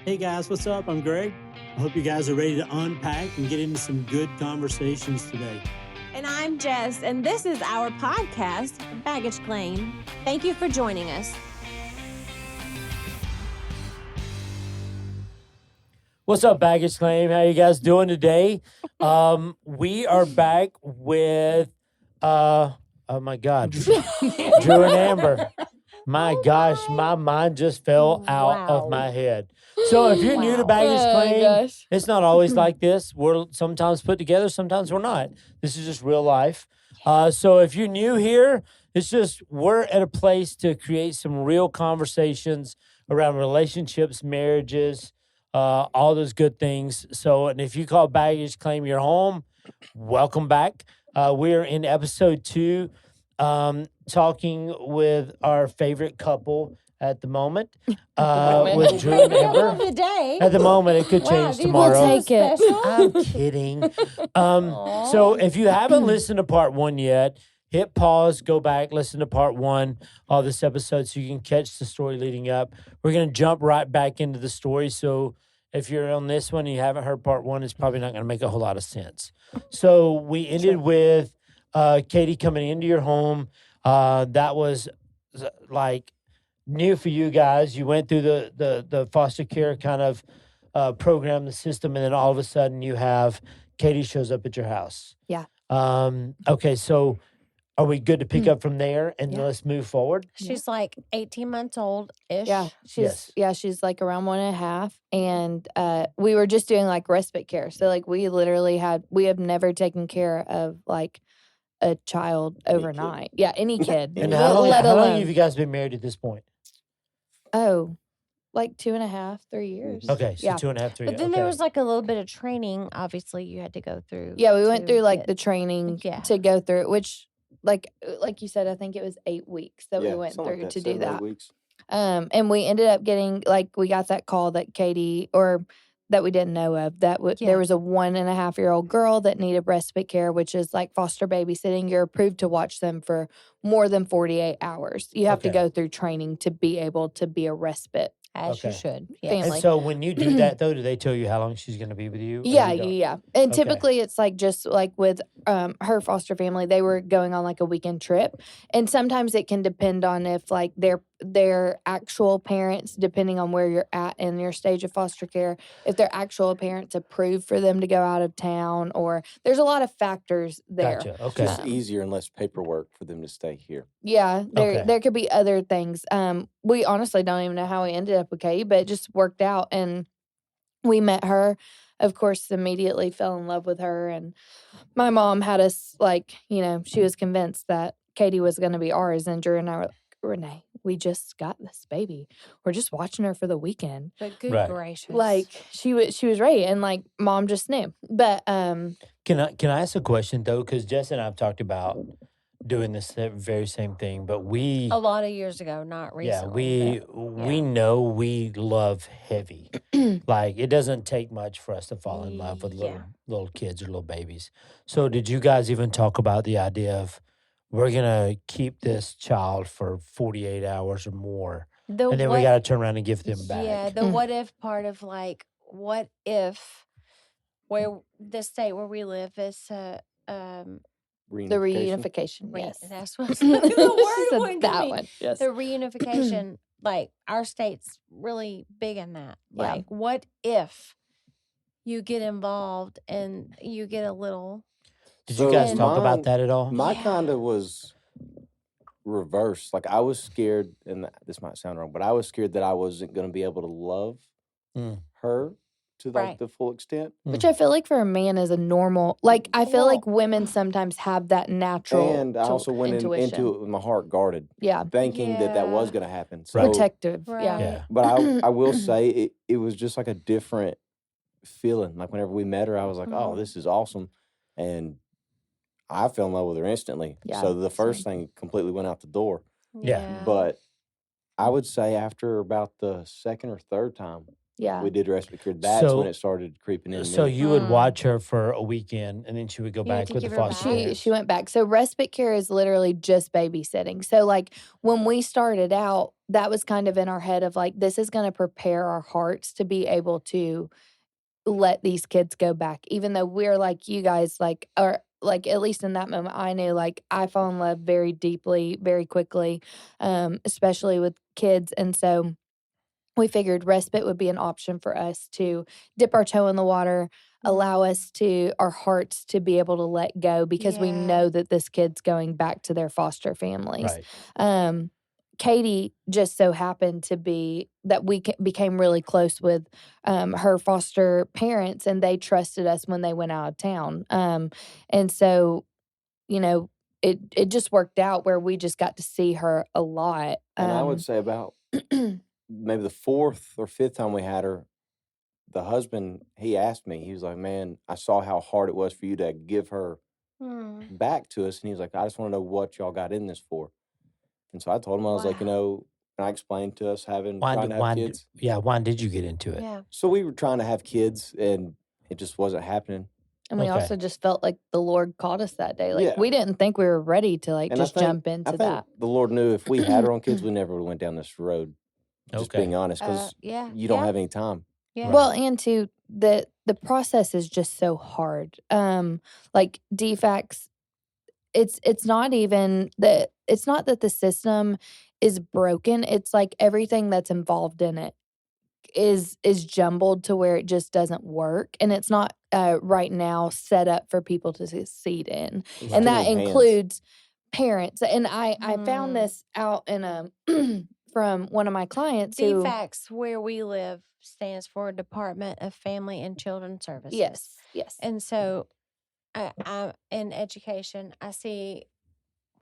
Hey guys, what's up? I'm Greg. I hope you guys are ready to unpack and get into some good conversations today. And I'm Jess, and this is our podcast, Baggage Claim. Thank you for joining us. What's up, Baggage Claim? How you guys doing today? We are back with, oh my God, Drew and Amber. My gosh, my mind just fell out of my head. So if you're new to Baggage Claim, it's not always like this. We're sometimes put together, sometimes we're not. This is just real life. So if you're new here, it's just we're at a place to create some real conversations around relationships, marriages, all those good things. So, and if you call Baggage Claim your home, welcome back. We're in episode 2, talking with our favorite couple at the moment, with Drew and Amber. The day. At the moment, it could change tomorrow. We'll take it. I'm kidding. So if you haven't listened to part 1 yet, hit pause, go back, listen to part 1 of this episode so you can catch the story leading up. We're going to jump right back into the story. So if you're on this one and you haven't heard part 1, it's probably not going to make a whole lot of sense. So we ended with Katie coming into your home. That was like new for you guys. You went through the foster care kind of program, the system, and then all of a sudden you have Katie shows up at your house. Yeah. Okay, so are we good to pick up from there and let's move forward? She's like 18 months old-ish. Yeah, she's like around 1.5, and we were just doing like respite care. So like we have never taken care of like a child overnight. Yeah, any kid. And how long have you guys been married at this point? Oh, like 2.5, 3 years. Okay, so 2.5, 3 years. But then there was like a little bit of training, obviously, you had to go through. Yeah, we went through like the training to go through it, which like you said, I think it was 8 weeks that we went through like to do 7 that. 8 weeks. And we ended up getting we got that call that Katie, or that we didn't know of, that there was a 1.5-year-old girl that needed respite care, which is like foster babysitting. You're approved to watch them for more than 48 hours. You have to go through training to be able to be a respite. As you should. Family. And so when you do that, though, do they tell you how long she's going to be with you? Yeah. And typically it's like just like with her foster family, they were going on like a weekend trip. And sometimes it can depend on if like their actual parents, depending on where you're at in your stage of foster care, if their actual parents approve for them to go out of town, or there's a lot of factors there. Gotcha. Okay. Just easier and less paperwork for them to stay here. Yeah, there could be other things. We honestly don't even know how we ended up with Katie, but it just worked out. And we met her, of course, immediately fell in love with her. And my mom had us she was convinced that Katie was going to be ours. And Drew and I were like, Renee, we just got this baby. We're just watching her for the weekend. But good gracious. Like she was ready, and like mom just knew. But Can I ask a question though? Because Jess and I have talked about doing this very same thing, but we a lot of years ago, not recently. We know we love heavy. Like it doesn't take much for us to fall in love with little kids or little babies. So did you guys even talk about the idea of we're gonna keep this child for 48 hours or more, and then we got to turn around and give them back? Yeah, the what if part of like, what if where the state where we live is the reunification. Yes, that's what the word said that one. Yes, the reunification. Like our state's really big in that. Like, what if you get involved and you get a little? Did you guys talk about that at all? My kind of was reversed. Like I was scared, and this might sound wrong, but I was scared that I wasn't going to be able to love her to like the full extent. Which I feel like for a man is a normal, like I feel like women sometimes have that natural And I also went into it with my heart guarded. Yeah. Thinking that was going to happen. So, protective. Right. Yeah. But I will say it was just like a different feeling. Like whenever we met her, I was like, oh, this is awesome. And I fell in love with her instantly. Yeah, so the first thing completely went out the door. Yeah. But I would say after about the second or third time, Yeah. we did respite care. That's when So- it started creeping in. So me. you would watch her for a weekend, and then she would go You had back to with the give her foster back? parents. She went back. So respite care is literally just babysitting. So like when we started out, that was kind of in our head of like, this is going to prepare our hearts to be able to let these kids go back, even though we're like you guys, like, or like at least in that moment, I knew like I fall in love very deeply, very quickly, especially with kids. And so we figured respite would be an option for us to dip our toe in the water, allow us to, our hearts to be able to let go because we Yeah. know that this kid's going back to their foster families. Right. Katie just so happened to be that we became really close with her foster parents, and they trusted us when they went out of town. And so, you know, it just worked out where we just got to see her a lot. And I would say about maybe the 4th or 5th time we had her, the husband, he asked me, he was like, man, I saw how hard it was for you to give her back to us. And he was like, I just want to know what y'all got in this for. And so I told him, I was like, you Wow. know, and I explained to us trying to have Why kids. did you get into it? Yeah. So we were trying to have kids, and it just wasn't happening. And we Okay. also just felt like the Lord called us that day. Like Yeah. we didn't think we were ready to like And just jump into I think that. the Lord knew if we had our own kids, we never would have went down this road. Just Okay. being honest, because Yeah. you don't yeah. have any time. Yeah. Well, and to the process is just so hard. Like DFACS, it's not even that, it's not that the system is broken. It's like everything that's involved in it is jumbled to where it just doesn't work, and it's not right now set up for people to succeed in. There's And too that many hands. includes parents. And I found this out in a from one of my clients who, DFACS, where we live, stands for Department of Family and Children Services. yes. And so I in education, I see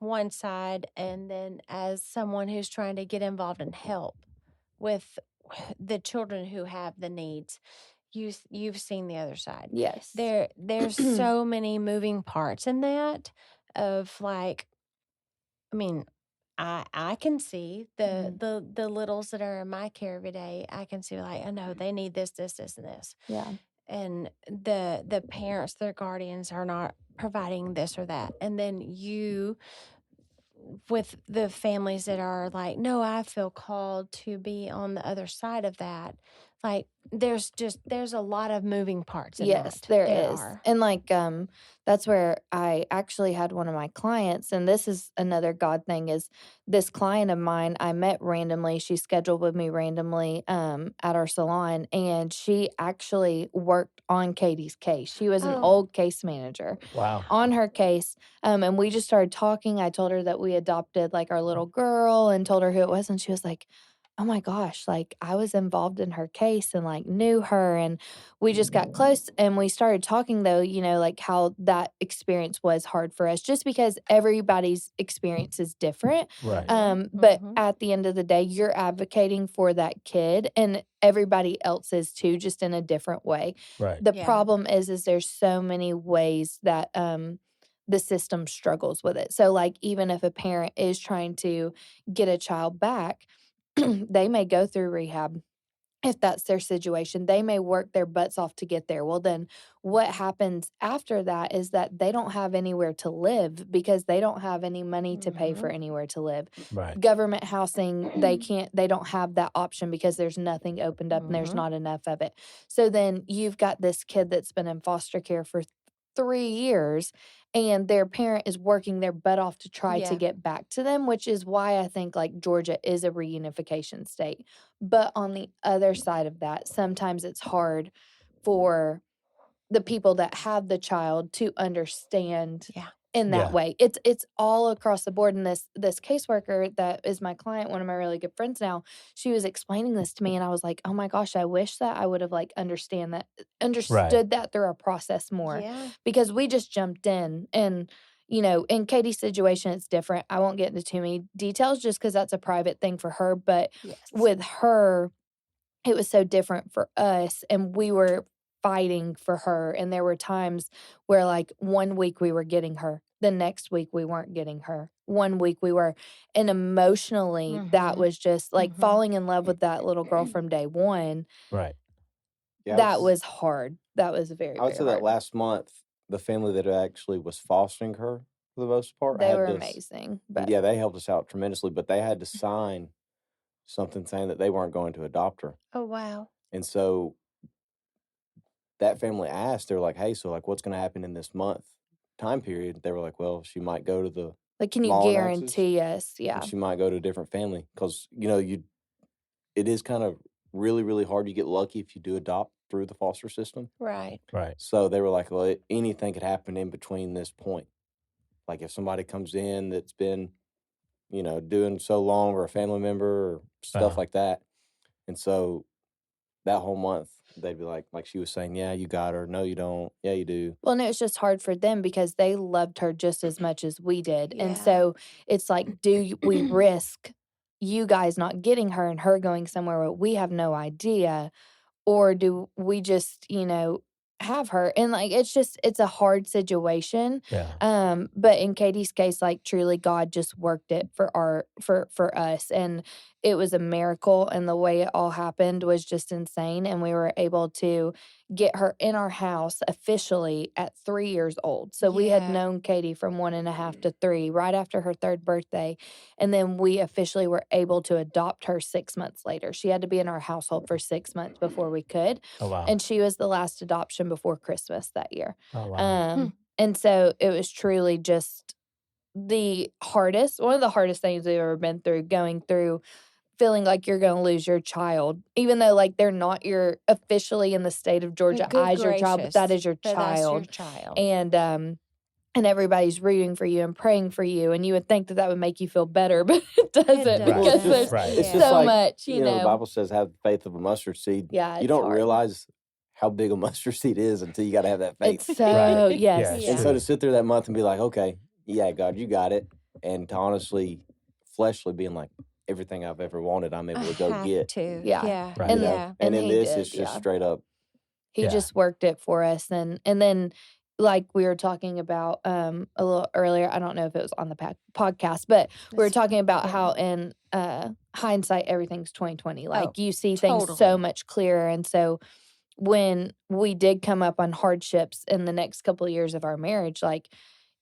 one side, and then as someone who's trying to get involved and help with the children who have the needs, you've seen the other side. Yes. There's so many moving parts in that of like, I mean, I can see the littles that are in my care every day. I can see like, I know they need this, this, this, and this. Yeah. And the parents, their guardians are not providing this or that. And then you with the families that are like, no, I feel called to be on the other side of that. Like there's a lot of moving parts in Yes, that. there is. are. And like that's where I actually had one of my clients, and this is another God thing, is this client of mine I met randomly. She scheduled with me randomly at our salon, and she actually worked on Katie's case. She was an Oh. old case manager Wow. on her case. And we just started talking. I told her that we adopted like our little girl and told her who it was, and she was like, oh my gosh, like I was involved in her case and like knew her, and we just got close, and we started talking though, you know, like how that experience was hard for us just because everybody's experience is different. Right. But Mhm. at the end of the day, you're advocating for that kid, and everybody else is too, just in a different way. Right. The Yeah. problem is there's so many ways that the system struggles with it. So like even if a parent is trying to get a child back, they may go through rehab. If that's their situation, they may work their butts off to get there. Well, then what happens after that is that they don't have anywhere to live because they don't have any money to pay for anywhere to live. Right. Government housing, they don't have that option because there's nothing opened up and there's not enough of it. So then you've got this kid that's been in foster care for 3 years, and their parent is working their butt off to try to Yeah. get back to them, which is why I think like Georgia is a reunification state. But on the other side of that, sometimes it's hard for the people that have the child to understand Yeah. in that Yeah. way. It's all across the board. And this caseworker that is my client, one of my really good friends now, she was explaining this to me, and I was like, oh my gosh, I wish that I would have like understood that through our process more. Yeah. Because we just jumped in, and you know, in Katie's situation it's different. I won't get into too many details just because that's a private thing for her, but Yes. with her it was so different for us, and we were fighting for her, and there were times where like 1 week we were getting her, the next week we weren't getting her, 1 week we were, and emotionally that Mhm. was just like Mhm. falling in love with that little girl from day one. Right. Yeah, that was hard. That was very, I would very say that hard. last month, the family that actually was fostering her for the most part, They had were to amazing. But yeah, they helped us out tremendously, but they had to sign something saying that they weren't going to adopt her. Oh, wow. And so that family asked, they were like, "Hey, so like, what's going to happen in this month time period?" They were like, "Well, she might go to the like, can you Mullinaxes, guarantee us? and Yeah. she might go to a different family because it is kind of really, really hard. You get lucky if you do adopt through the foster system." Right. Right. So they were like, "Well, anything could happen in between this point. Like if somebody comes in that's been, doing so long, or a family member or stuff Wow. like that." And so that whole month, they'd be like she was saying, "Yeah, you got her. No, you don't. Yeah, you do." Well, and it was just hard for them because they loved her just as much as we did. And Yeah. so it's like, we risk you guys not getting her and her going somewhere where we have no idea? Or do we just, have her? And like, it's a hard situation. Yeah. But in Katie's case, like truly God just worked it for us. And it was a miracle. And the way it all happened was just insane. And we were able to get her in our house officially at 3 years old. So we had Yeah. known Katie from 1.5 to 3, right after her 3rd birthday. And then we officially were able to adopt her 6 months later. She had to be in our household for 6 months before we could. Oh, wow. And she was the last adoption before Christmas that year. Oh, wow. And so it was truly just one of the hardest things we've ever been through, going through feeling like you're going to lose your child, even though like they're not officially in the state of Georgia Good as your child, but that is your But that's your child. child. And everybody's rooting for you and praying for you, and you would think that would make you feel better, but it doesn't doesn't. because there's Right. It's Yeah. just so like, much, the Bible says, have the faith of a mustard seed. Yeah, You it's don't hard. realize how big a mustard seed is until you got to have that faith. It's so Right. yes. Yeah, it's And so true. to sit there that month and be like, okay, yeah, God, you got it. And to honestly, fleshly being like, everything I've ever wanted, I'm able I to go have get. to. Yeah. Yeah. Right. You know? Yeah. And And in he this, did, it's just yeah. straight up. He Yeah. just worked it for us. And then like we were talking about a little earlier, I don't know if it was on the podcast, but we were That's talking about yeah. how in hindsight everything's 2020. Like Oh, you see things so totally. much clearer. And so when we did come up on hardships in the next couple of years of our marriage, like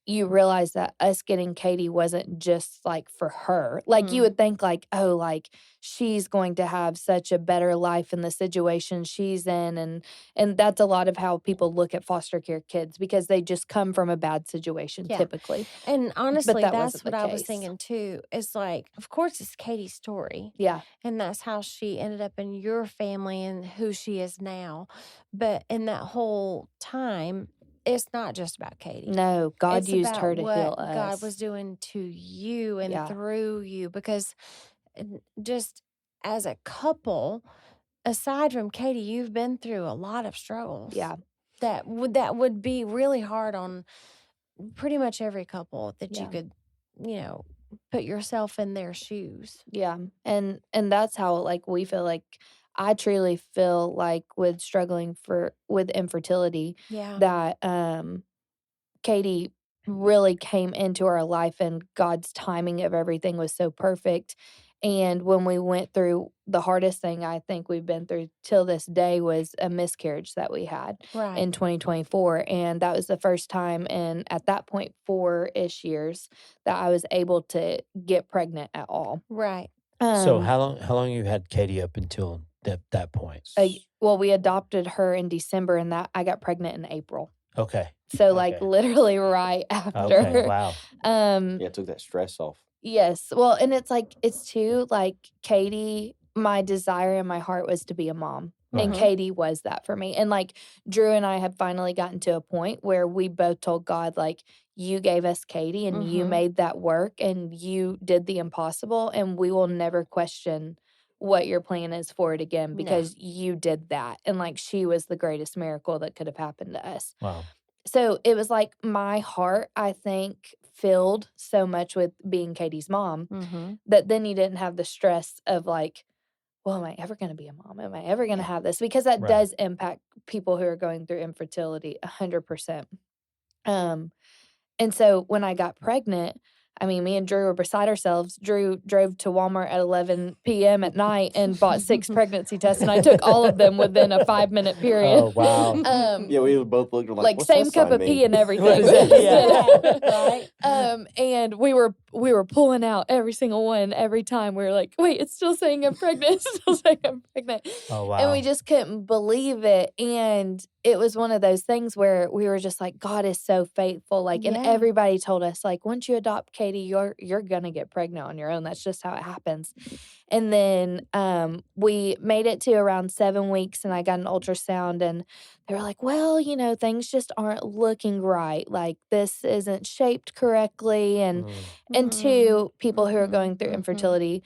you realize that us getting Katie wasn't just like for her. Like you would think like, oh, like she's going to have such a better life in the situation she's in. And that's a lot of how people look at foster care kids because they just come from a bad situation Yeah. typically. And honestly, that that's wasn't what the I was case. thinking too. Is like, of course, it's Katie's story. Yeah. And that's how she ended up in your family and who she is now. But in that whole time, it's not just about Katie. No, God It's used about her to what heal us. God was doing to you and Yeah. through you. Because just as a couple, aside from Katie, you've been through a lot of struggles. Yeah. That would be really hard on pretty much every couple that you Yeah. could, put yourself in their shoes. Yeah. And that's how like we feel like I truly feel like with struggling with infertility Yeah. that Katie really came into our life and God's timing of everything was so perfect. And when we went through the hardest thing I think we've been through till this day was a miscarriage that we had Right. in 2024. And that was the first time in, at that point, 4-ish years that I was able to get pregnant at all. Right. So how long you had Katie up until that point? Well, we adopted her in December and that I got pregnant in April. Okay. So like Okay. literally right after. Okay. Wow. Yeah, it took that stress off. Yes. Well, and it's too like Katie, my desire in my heart was to be a mom. And Mhm. Katie was that for me. And like Drew and I had finally gotten to a point where we both told God, like, you gave us Katie and you Mhm. made that work and you did the impossible. And we will never question what your plan is for it again No. because you did that. And like she was the greatest miracle that could have happened to us. Wow. So it was like my heart, I think, filled so much with being Katie's mom Mhm. that then you didn't have the stress of like, well, am I ever going to be a mom? Am I ever going to have this? Because that Right. does impact people who are going through infertility 100%. And so when I got pregnant, I mean, me and Drew were beside ourselves. Drew drove to Walmart at 11 p.m. at night and bought 6 pregnancy tests, and I took all of them within a 5-minute period. Oh, wow. Yeah, we both looked like, what's same that cup sign of mean? pee and everything. What is that? Yeah. Right. And we were pulling out every single one every time. We were like, wait, it's still saying I'm pregnant. It's still saying I'm pregnant. Oh, wow. And we just couldn't believe it. And it was one of those things where we were just like, God is so faithful. Like, and Yeah. everybody told us, like, once you adopt Katie, you're gonna get pregnant on your own. That's just how it happens. And then we made it to around 7 weeks, and I got an ultrasound, and they were like, well, things just aren't looking right. Like, this isn't shaped correctly. And to people who are going through infertility,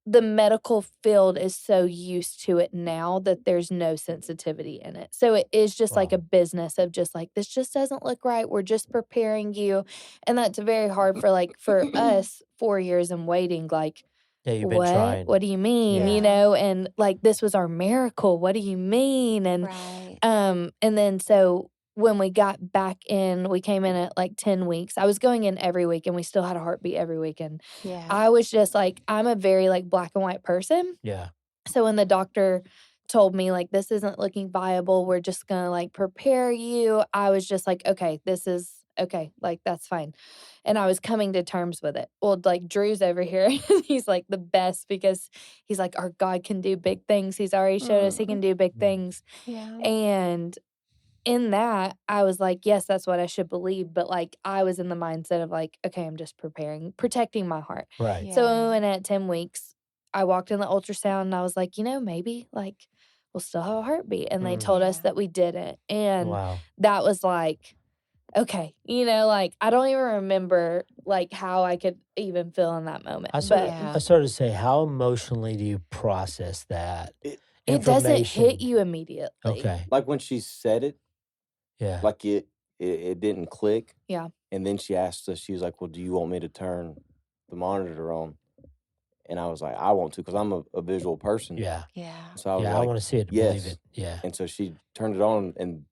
the medical field is so used to it now that there's no sensitivity in it. So it is just like Wow. a business of just like, this just doesn't look right. We're just preparing you. And that's very hard for us 4 years in waiting. Like, Yeah, you've been trying. what do you mean? Yeah. And like, this was our miracle. What do you mean? And Right. and then so when we got back in, we came in at like 10 weeks. I was going in every week, and we still had a heartbeat every week. And Yeah. I was just like, I'm a very like black and white person. Yeah. So when the doctor told me like, this isn't looking viable, we're just gonna like prepare you, I was just like, okay, this is okay, like that's fine. And I was coming to terms with it. Well, like Drew's over here, and he's like the best because he's like, our God can do big things. He's already showed us he can do big things. Yeah. And in that, I was like, yes, that's what I should believe. But like, I was in the mindset of like, okay, I'm just protecting my heart. Right. So when we went at 10 weeks, I walked in the ultrasound, and I was like, maybe like we'll still have a heartbeat. And they told us Yeah. that we didn't. And Wow. that was like, okay, like I don't even remember like how I could even feel in that moment. I started to say, how emotionally do you process that? It doesn't hit you immediately. Okay. Like when she said it, Yeah. like it didn't click. Yeah. And then she asked us, she was like, well, do you want me to turn the monitor on? And I was like, I want to, because I'm a visual person. Yeah. Yeah. So I was Yeah, like, I want to see it to believe it. Yeah. And so she turned it on, and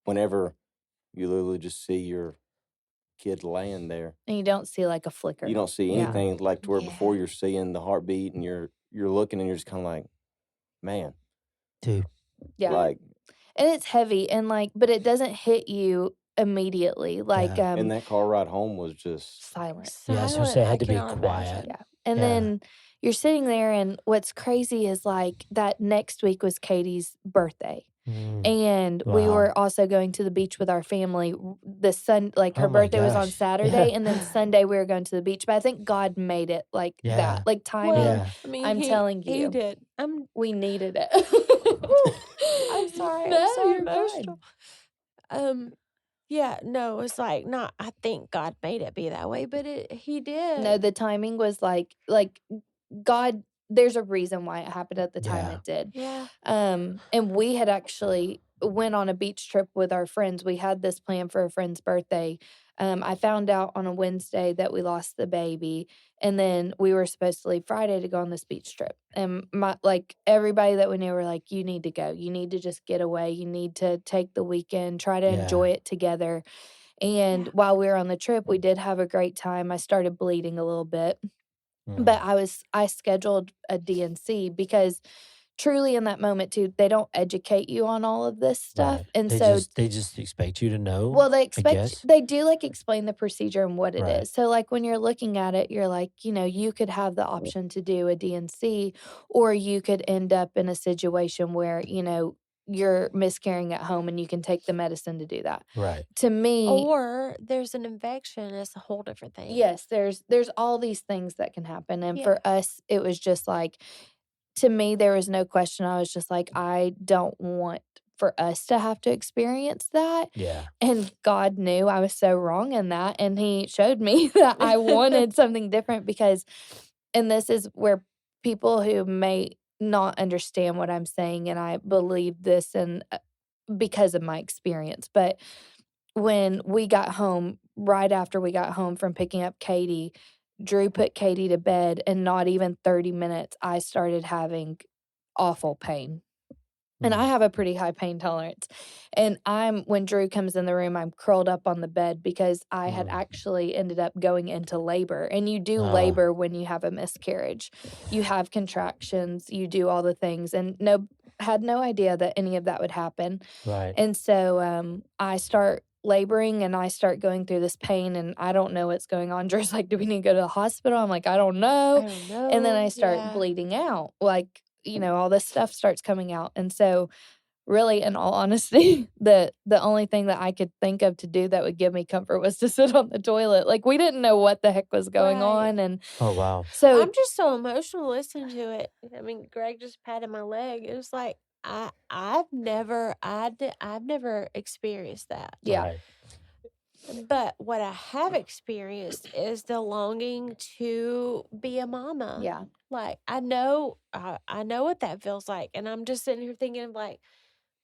whenever you literally just see your kid laying there, And you don't see like a flicker. you don't see Yeah. anything like to where Yeah. before you're seeing the heartbeat, and you're looking, and you're just kind of like, man, Dude. Yeah. like, And it's heavy, and like, but it doesn't hit you immediately. Like, and that car ride home was just silent. Yeah, I was gonna say, it had to be cannot quiet. imagine. Yeah. And Yeah. then you're sitting there, and what's crazy is like that next week was Katie's birthday. And we Wow. were also going to the beach with our family. Like her Oh my birthday was on gosh. Saturday, Yeah. and then Sunday we were going to the beach. But I think God made it like Yeah. that, like timing. Well, Yeah. I mean, I'm telling he you. did. We needed it. I'm sorry. No, I'm so you're emotional. Yeah, no, it's like not. I think God made it be that way, but He did. No, the timing was like God. There's a reason why it happened at the time Yeah. it did. Yeah. And we had actually went on a beach trip with our friends. We had this plan for a friend's birthday. I found out on a Wednesday that we lost the baby, and then we were supposed to leave Friday to go on this beach trip. And everybody that we knew were like, "You need to go. You need to just get away. You need to take the weekend, try to Yeah. enjoy it together." And while we were on the trip, we did have a great time. I started bleeding a little bit. But I scheduled a DNC because truly in that moment too, they don't educate you on all of this stuff. Right. And they just expect you to know. well, guess. they do like explain the procedure and what it Right. is. So like when you're looking at it, you're like, you could have the option to do a DNC, or you could end up in a situation where, you're miscarrying at home and you can take the medicine to do that. Right. To me, Or there's an infection. It's a whole different thing. yes, there's all these things that can happen. And Yeah. for us, it was just like, to me, there was no question. I was just like, I don't want for us to have to experience that. Yeah. And God knew I was so wrong in that. And He showed me that I wanted something different because, and this is where people who may not understand what I'm saying, and I believe this and because of my experience, but when we got home, right after we got home from picking up Katie, Drew put Katie to bed, and not even 30 minutes, I started having awful pain. And I have a pretty high pain tolerance. And when Drew comes in the room, I'm curled up on the bed because I had actually ended up going into labor. And you do labor when you have a miscarriage. You have contractions, you do all the things, and had no idea that any of that would happen. Right. And so I start laboring and I start going through this pain and I don't know what's going on. Drew's like, do we need to go to the hospital? I'm like, I don't know. And then I start bleeding out. Like, all this stuff starts coming out. And so really, in all honesty, the only thing that I could think of to do that would give me comfort was to sit on the toilet. Like, we didn't know what the heck was going on. And oh, wow. So I'm just so emotional listening to it. I mean, Greg just patted my leg. It was like, I've never experienced that. yeah. Right. But what I have experienced is the longing to be a mama. Yeah. Like, I know what that feels like. And I'm just sitting here thinking of, like,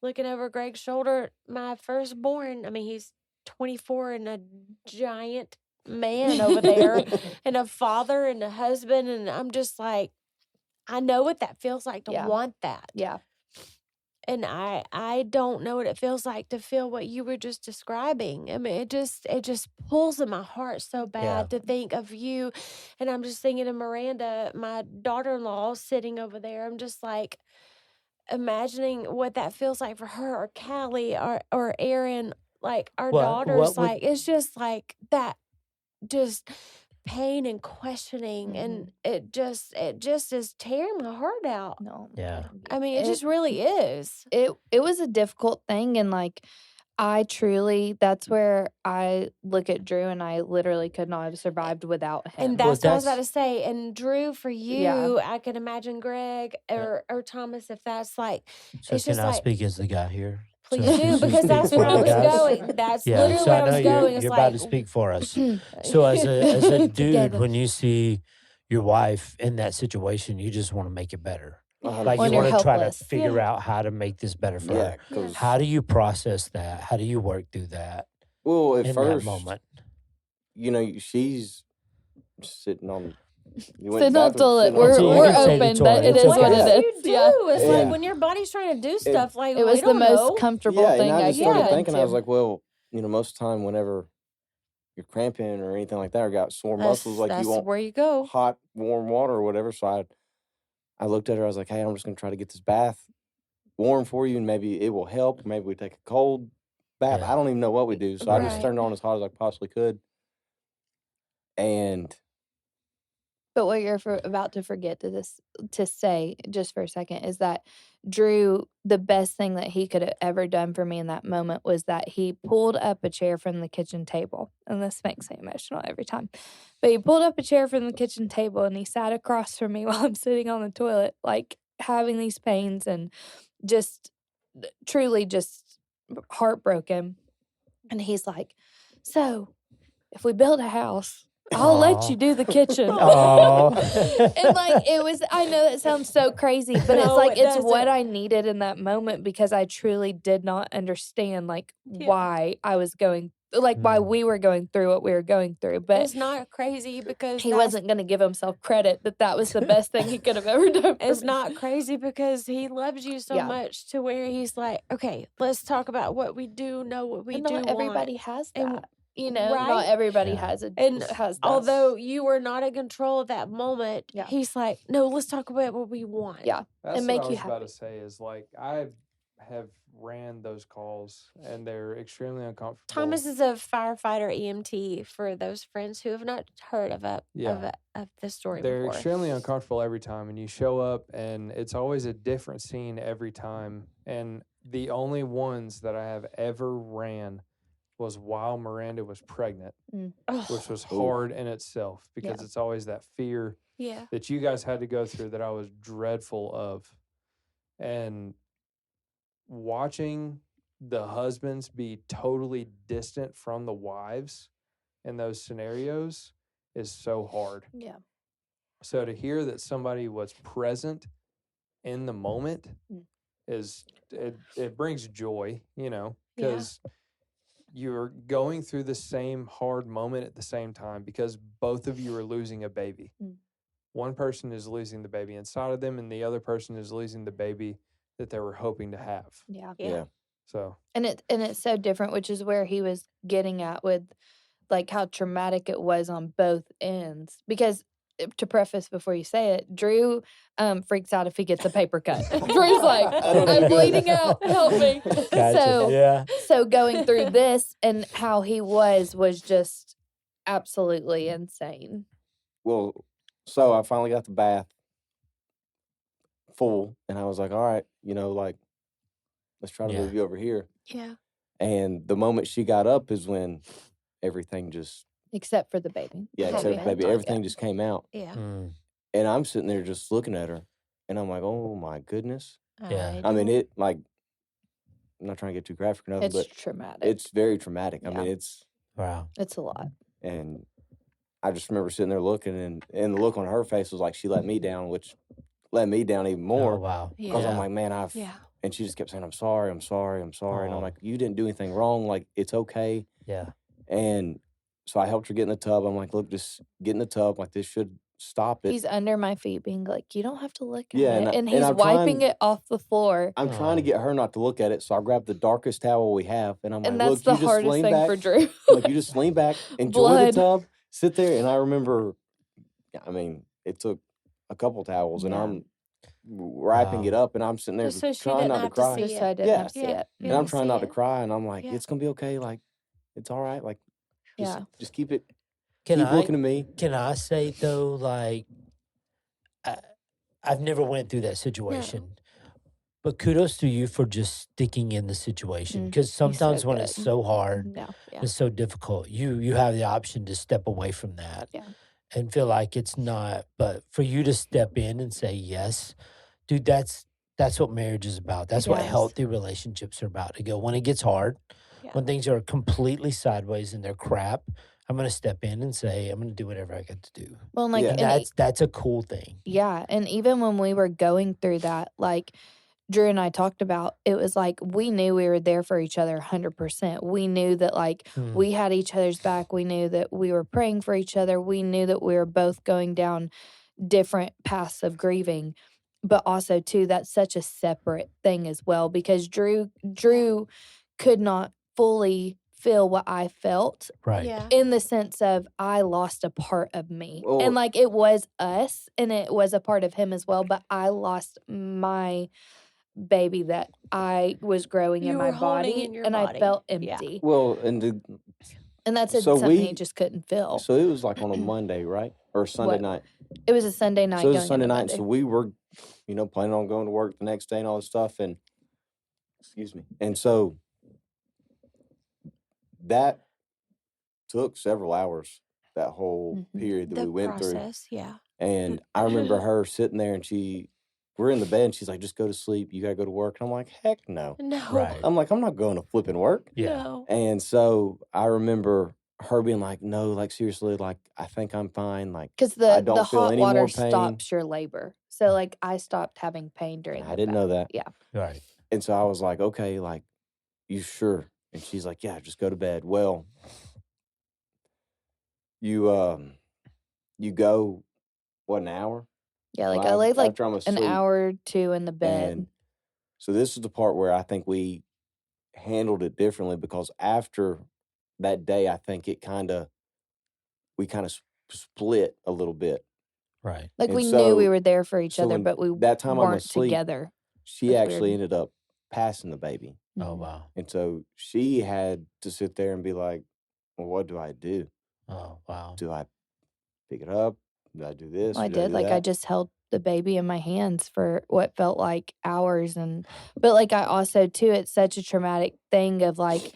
looking over Greg's shoulder, my firstborn. I mean, he's 24 and a giant man over there and a father and a husband. And I'm just like, I know what that feels like to want that. Yeah. And I don't know what it feels like to feel what you were just describing. I mean, it just pulls in my heart so bad to think of you. And I'm just thinking of Miranda, my daughter-in-law, sitting over there. I'm just like imagining what that feels like for her, or Callie, or Erin, like our daughters. Like, it's just like that, just pain and questioning, and it just is tearing my heart out. No. Yeah. I mean, it just really is. It was a difficult thing, and like that's where I look at Drew and I literally could not have survived without him. And that's what I was about to say. And Drew, for you, I can imagine Greg or Thomas, if that's like, So it's can just I like, speak as the guy here? please So do, you because speak that's for where I the was guys? going. That's Yeah, literally so where I I know was you're, going. It's you're like, about to speak for us. So as a dude, Together. when you see your wife in that situation, you just want to make it better. Like, When you you're want to try to helpless. figure out how to make this better for her. because How do you process that? How do you work through that well, at in first, that moment? She's sitting on. Sitting on the toilet. So you We're can say the open, toilet. but it It's is what what okay. else it you is. do? Yeah. It's Yeah. like when your body's trying to do stuff, like, It was we the don't most know. comfortable Yeah, thing and I I just could started get thinking, I was into. like, well, most of the time, whenever you're cramping or anything like that, or got sore muscles, like That's you want where you go. hot, warm water or whatever. So I looked at her. I was like, hey, I'm just going to try to get this bath warm for you, and maybe it will help. Maybe we take a cold bath. Yeah. I don't even know what we do. So I just Right. turned it on as hot as I possibly could. And But what you're about to forget to say just for a second is that Drew, the best thing that he could have ever done for me in that moment was that he pulled up a chair from the kitchen table. And this makes me emotional every time. But he pulled up a chair from the kitchen table and he sat across from me while I'm sitting on the toilet, like having these pains and just truly just heartbroken. And he's like, so if we build a house, I'll let you do the kitchen. Oh. And like, I know that sounds so crazy, but it's No, like, it it's what doesn't. I needed in that moment because I truly did not understand like why I was going, like why we were going through what we were going through. But It's not crazy because he wasn't going to give himself credit that was the best thing he could have ever done. It's not crazy because he loves you so much to where he's like, okay, let's talk about what we do know, what we And do not everybody want. has And- that. Not right? everybody has that. Although you were not in control of that moment, he's like, no, let's talk about what we want. Yeah. That's and what make I you was happy. about to say is like I have ran those calls and they're extremely uncomfortable. Thomas is a firefighter EMT for those friends who have not heard of the story They're before. extremely uncomfortable every time, and you show up and it's always a different scene every time. And the only ones that I have ever ran was while Miranda was pregnant, which was hard in itself because it's always that fear that you guys had to go through that I was dreadful of. And watching the husbands be totally distant from the wives in those scenarios is so hard. Yeah. So to hear that somebody was present in the moment it brings joy, because you're going through the same hard moment at the same time because both of you are losing a baby. One person is losing the baby inside of them and the other person is losing the baby that they were hoping to have. Yeah. Yeah. So And it's so different, which is where he was getting at with like how traumatic it was on both ends. Because to preface before you say it, Drew freaks out if he gets a paper cut. Drew's like, I'm bleeding out, help me. Gotcha. Yeah. So going through this and how he was just absolutely insane. Well, so I finally got the bath full, and I was like, all right, like, let's try to Yeah. move you over here. Yeah. And the moment she got up is when everything just, Except for the baby. yeah, Had except to for baby, be, everything just came out. Yeah. Mm. And I'm sitting there just looking at her, and I'm like, oh my goodness. Yeah. I mean, don't- it, like, I'm not trying to get too graphic or nothing, It's but traumatic. it's very traumatic. I Yeah. mean, it's, Wow. It's a lot. and I just remember sitting there looking, and the look on her face was like she let me down, which let me down even more. Oh, wow. Because I'm Yeah. like, man, Yeah. and she just kept saying, I'm sorry. And I'm Aw. like, you didn't do anything wrong. Like, it's okay. Yeah. And so I helped her get in the tub. I'm like, look, just get in the tub. Like, this should stop it. He's under my feet being like, you don't have to look at Yeah, it. and And he's I'm wiping trying- it off the floor. I'm trying to Aw. get her not to look at it. So I grabbed the darkest towel we have. And I'm like, And that's look, the you just hardest lean thing back. for Drew. Like, you just lean back, enjoy Blood. the tub, sit there. And I remember, I mean, it took a couple towels, and Yeah. I'm wrapping Wow. it up, and I'm sitting there Just so she trying didn't not to have to cry. see Just it. so I didn't Yeah. have to see Yeah. it. You And I'm didn't trying see not to it. cry, and I'm like, Yeah. it's gonna be okay. Like, it's all right. Like, just, Yeah. just keep it. Can keep I looking at me. can I say though, like, I've never went through that situation, but kudos to you for just sticking in the situation. Because sometimes when it's good. so hard, No. Yeah. it's so difficult, you have the option to step away from that, Yeah. and feel like it's not. But for you to step in and say yes, dude, that's what marriage is about. That's what Yes. healthy relationships are about. To go when it gets hard, Yeah. when things are completely sideways and they're crap. I'm going to step in and say, I'm going to do whatever I got to do. Well, and like, Yeah. And and that's a cool thing. yeah. And even when we were going through that, like Drew and I talked about, it was like we knew we were there for each other 100%. We knew that like Hmm. we had each other's back. We knew that we were praying for each other. We knew that we were both going down different paths of grieving. But also too, that's such a separate thing as well, because Drew could not fully feel what I felt Right. Yeah. in the sense of I lost a part of me. Well- And like it was us and it was a part of him as well, but I lost my baby that I was growing in You my were holding body in your and body. I felt Yeah. empty. Well, And that's So something he we- just couldn't feel. so it was like on a Monday, right? Or Sunday What? night. It was a Sunday night So it was going a Sunday into night. Monday. So we were, planning on going to work the next day and all this stuff. And excuse me. And so that took several hours, that whole Mhm. period that The we went through. process. Yeah. And I remember her sitting there, and we're in the bed, and she's like, just go to sleep. You got to go to work. And I'm like, heck no. No. Right. I'm like, I'm not going to flipping work. Yeah. No. And so I remember her being like, no, like, seriously, like, I think I'm fine. Like, Because I the don't feel hot any water more pain. stops your labor. So like I stopped having pain during I the didn't know that. Yeah. Right. And so I was like, okay, like, you sure? And she's like, yeah, just go to bed. Well, you go, what, an hour? Yeah, like Well, I laid like after I'm an asleep. hour or two in the bed. And so this is the part where I think we handled it differently, because after that day, I think we kind of split a little bit. Right. Like and we so- knew we were there for each so other, when but we that time I'm weren't asleep, together. She That's actually weird. ended up passing the baby. Oh, Mhm. wow. And so she had to sit there and be like, well, what do I do? Oh, wow. Do I pick it up? Do I do this? Well, I Do did. do Like I that? just held the baby in my hands for what felt like hours, but like I also too, it's such a traumatic thing of like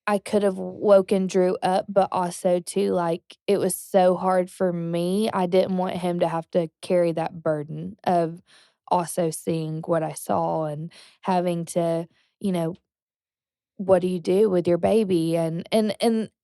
I could have woken Drew up, but also too like it was so hard for me. I didn't want him to have to carry that burden of also seeing what I saw and having to, what do you do with your baby? And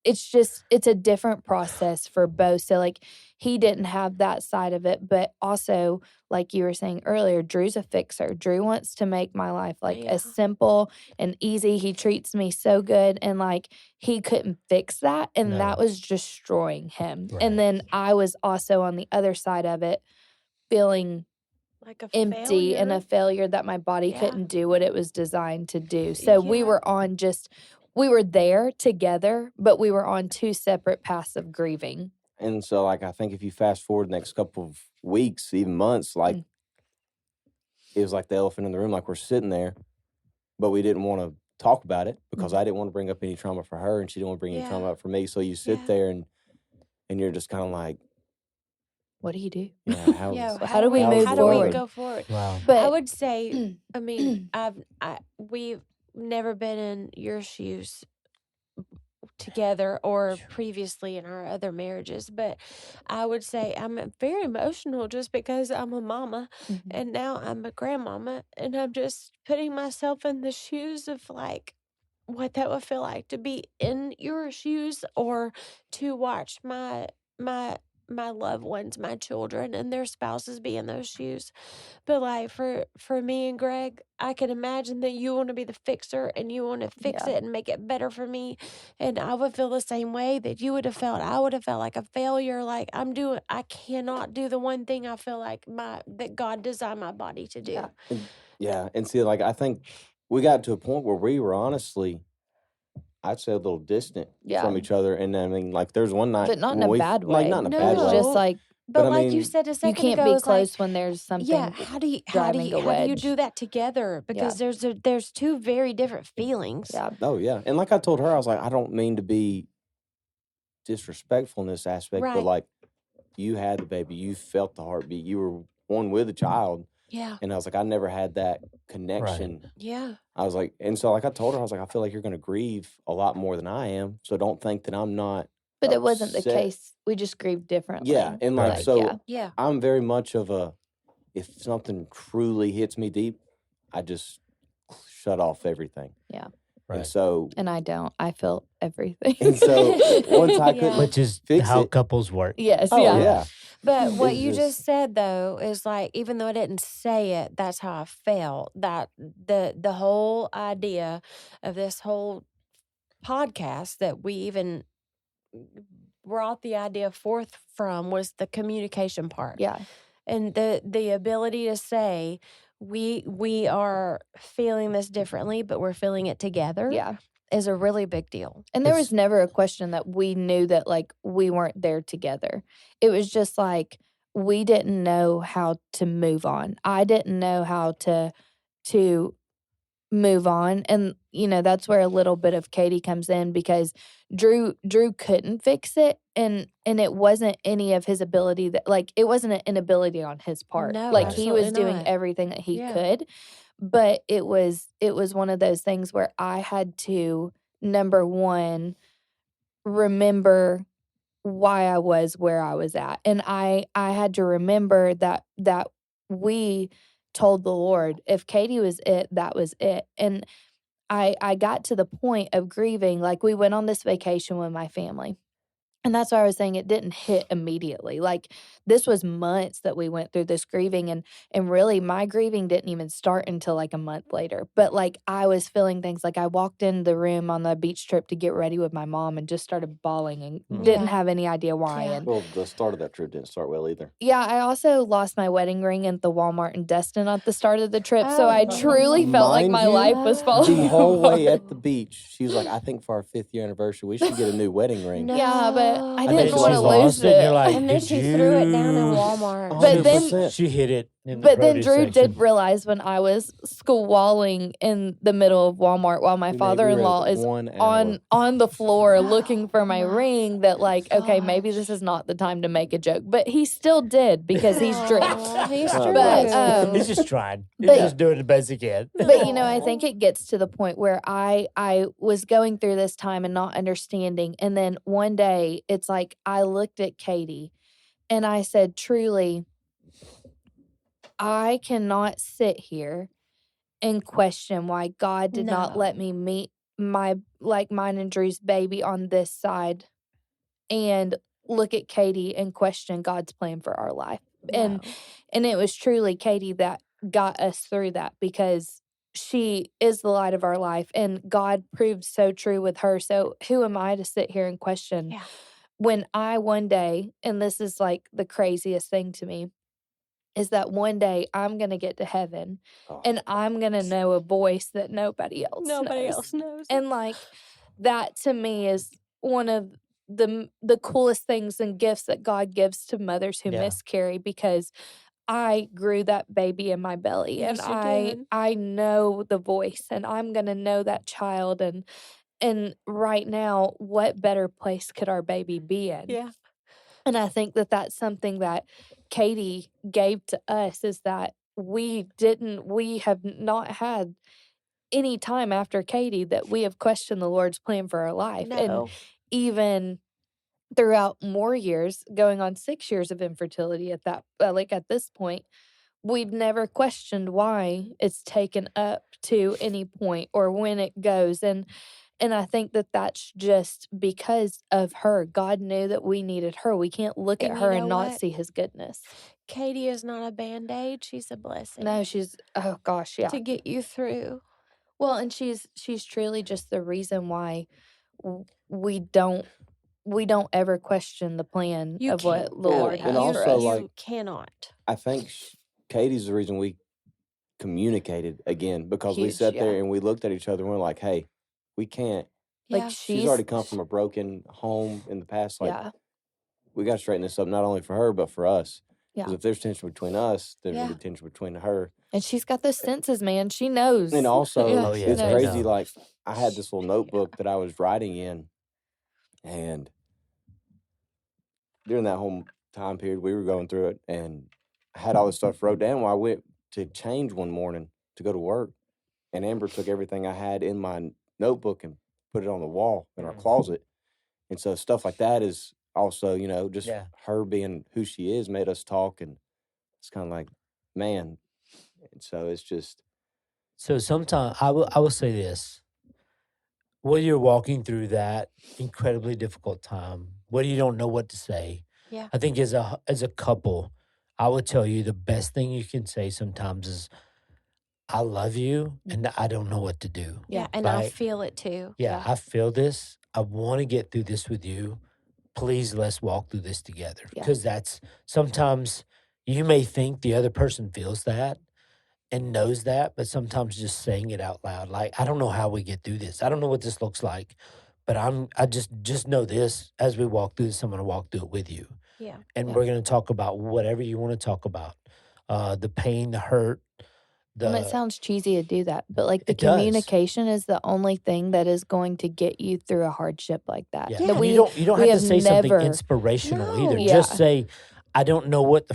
it's a different process for both. So like he didn't have that side of it, but also like you were saying earlier, Drew's a fixer. Drew wants to make my life like Yeah. as simple and easy. He treats me so good, and like he couldn't fix that, and that No. was destroying him. Right. And then I was also on the other side of it, feeling like a empty and a failure that my body Yeah. couldn't do what it was designed to do. So we were there together, but we were on two separate paths of grieving. And so, like, I think if you fast forward the next couple of weeks, even months, like, it was like the elephant in the room. Like, we're sitting there, but we didn't want to talk about it because I didn't want to bring up any trauma for her, and she didn't want to bring any trauma up for me. So you sit there and you're just kind of like, what do you do? yeah, how do we move How forward? do we go forward? Wow. I But would say, I mean, we've never been in your shoes together or previously in our other marriages, but I would say I'm very emotional just because I'm a mama and now I'm a grandmama, and I'm just putting myself in the shoes of like what that would feel like to be in your shoes or to watch my loved ones, my children and their spouses be in those shoes. But like for me and Greg, I can imagine that you want to be the fixer and you want to fix it and make it better for me. And I would feel the same way that you would have felt. I would have felt like a failure. Like I cannot do the one thing I feel like that God designed my body to do. And see, like, I think we got to a point where we were honestly, I'd say, a little distant from each other. And I mean, like, there's one night, but not in a bad way. Like, not in a bad It was way. just like, But I like you mean, said a you second can't ago, be it's like, close when there's something. yeah, how do you wedge. do that together? Because there's two very different feelings. Yeah. Oh, yeah. And like I told her, I was like, I don't mean to be disrespectful in this aspect, but like, you had the baby, you felt the heartbeat, you were one with a child. Yeah. And I was like, I never had that connection. Right. Yeah. I was like, and so like I told her, I was like, I feel like you're going to grieve a lot more than I am. So don't think that I'm not. But it wasn't the upset. case. We just grieved differently. Yeah. And like, Right. so Yeah. I'm very much of if something truly hits me deep, I just shut off everything. Yeah. Right. And so. And I don't. I feel everything. And so once I could, Which is fix how it. couples work. Yes. Oh, yeah. yeah. But what It's you just- just said though is like, even though I didn't say it, that's how I felt. That the whole idea of this whole podcast that we even brought the idea forth from was the communication part. Yeah. And the ability to say we are feeling this differently, but we're feeling it together. Yeah. Is a really big deal. And there was never a question that we knew that like we weren't there together. It was just like we didn't know how to move on. I didn't know how to move on. And you know, that's where a little bit of Katie comes in, because Drew couldn't fix it, and it wasn't any of his ability, that like it wasn't an inability on his part. No, like he was absolutely doing not. everything that he Yeah. could. But it was one of those things where I had to, number one, remember why I was where I was at. And I had to remember that we told the Lord, if Katie was it, that was it. And I got to the point of grieving. Like, we went on this vacation with my family. And that's why I was saying it didn't hit immediately. Like, this was months that we went through this grieving, and really my grieving didn't even start until like a month later. But like, I was feeling things. Like, I walked in the room on the beach trip to get ready with my mom and just started bawling and didn't have any idea why. Yeah. And Well, the start of that trip didn't start well either. yeah, I also lost my wedding ring at the Walmart in Destin at the start of the trip. So I Oh. truly felt like Mind my you, life was falling The whole way apart. at the beach, she was like, I think for our 5th year anniversary, we should get a new wedding ring. No. Yeah, but I And then didn't she want to lost lose it. And you're it. like, And then did she threw it down in you- Walmart. But then- 100%. She hit it. In the But then produce Drew section. did realize when I was squalling in the middle of Walmart while my We were father-in-law at is 1 hour. on the floor looking for my Oh my ring, that like, okay, maybe this gosh. is not the time to make a joke. But he still did, because he's Drew. Aw, he's Oh, Drew. But, He's just trying. He's but- just doing the best he can. But you know, I think it gets to the point where I was going through this time and not understanding. And then one day it's like I looked at Katie and I said, truly, I cannot sit here and question why God did not No. let me meet mine and Drew's baby on this side, and look at Katie and question God's plan for our life. And it was truly Katie that got us through that, because she is the light of our life, and God proved so true with her. So who am I to sit here and question? Yeah. When I one day, and this is like the craziest thing to me, is that one day I'm going to get to heaven Oh. and I'm going to know a voice that nobody else knows. And like that to me is one of the coolest things and gifts that God gives to mothers who Yeah. miscarry, because I grew that baby in my belly, Yes, and you did. I know the voice, and I'm going to know that child. And right now, what better place could our baby be in? Yeah. And I think that that's something that Katie gave to us, is that we have not had any time after Katie that we have questioned the Lord's plan for our life. And No. even throughout more years, going on 6 years of infertility at that, at this point, we've never questioned why it's taken up to any point or when it goes. And I think that that's just because of her. God knew that we needed her. We can't look And at you her know and not what? see his goodness. Katie is not a Band-Aid. She's a blessing. No, oh gosh, yeah. To get you through. Well, and she's truly just the reason why we don't ever question the plan You of what can't. the Lord And has for also, us. like, You cannot. I think Katie's the reason we communicated again, because we Huge, sat there yeah. and we looked at each other and we're like, hey, we can't. Like Yeah. She's already come from a broken home in the past. Like, yeah, we got to straighten this up, not only for her, but for us. Yeah. Because if there's tension between us, there's going Yeah. to be tension between her. and she's got those senses, man. She knows. And also, Yeah, Oh, yeah, it's they crazy. know. Like, I had this little notebook that I was writing in, and during that whole time period, we were going through it, and I had all this stuff wrote down while I went to change one morning to go to work, and Amber took everything I had in my notebook and put it on the wall in our closet. And so stuff like that is also, just Yeah. her being who she is made us talk, and it's kind of like, man. And so it's just, So sometimes I will say this: when you're walking through that incredibly difficult time, when you don't know what to say, Yeah. I think as a couple, I would tell you the best thing you can say sometimes is, "I love you, and I don't know what to do." Yeah. Yeah. And I Right? feel it too. Yeah, I feel this. I want to get through this with you. Please, let's walk through this together. Yeah. Because that's sometimes you may think the other person feels that and knows that, but sometimes just saying it out loud, like, I don't know how we get through this. I don't know what this looks like, but I just know this. As we walk through this, I'm going to walk through it with you, Yeah. and Yeah. we're going to talk about whatever you want to talk about, the pain, the hurt, And it sounds cheesy to do that, but like the It does. communication is the only thing that is going to get you through a hardship like that. Yeah. That And we you don't we have to have say something never- inspirational No. either. Yeah. Just say, I don't know what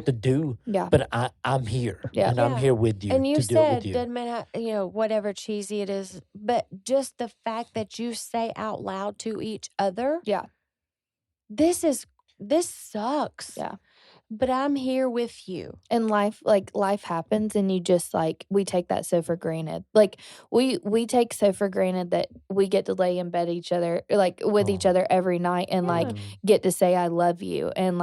to do, Yeah. but I'm here, Yeah. and I'm Yeah. here with you And you to do it said, with you. doesn't matter, whatever cheesy it is, but just the fact that you say out loud to each other, Yeah. this sucks. Yeah. But I'm here with you. And life happens, and you just we take that so for granted. Like we take so for granted that we get to lay in bed with each other every night, and Yeah. get to say I love you, and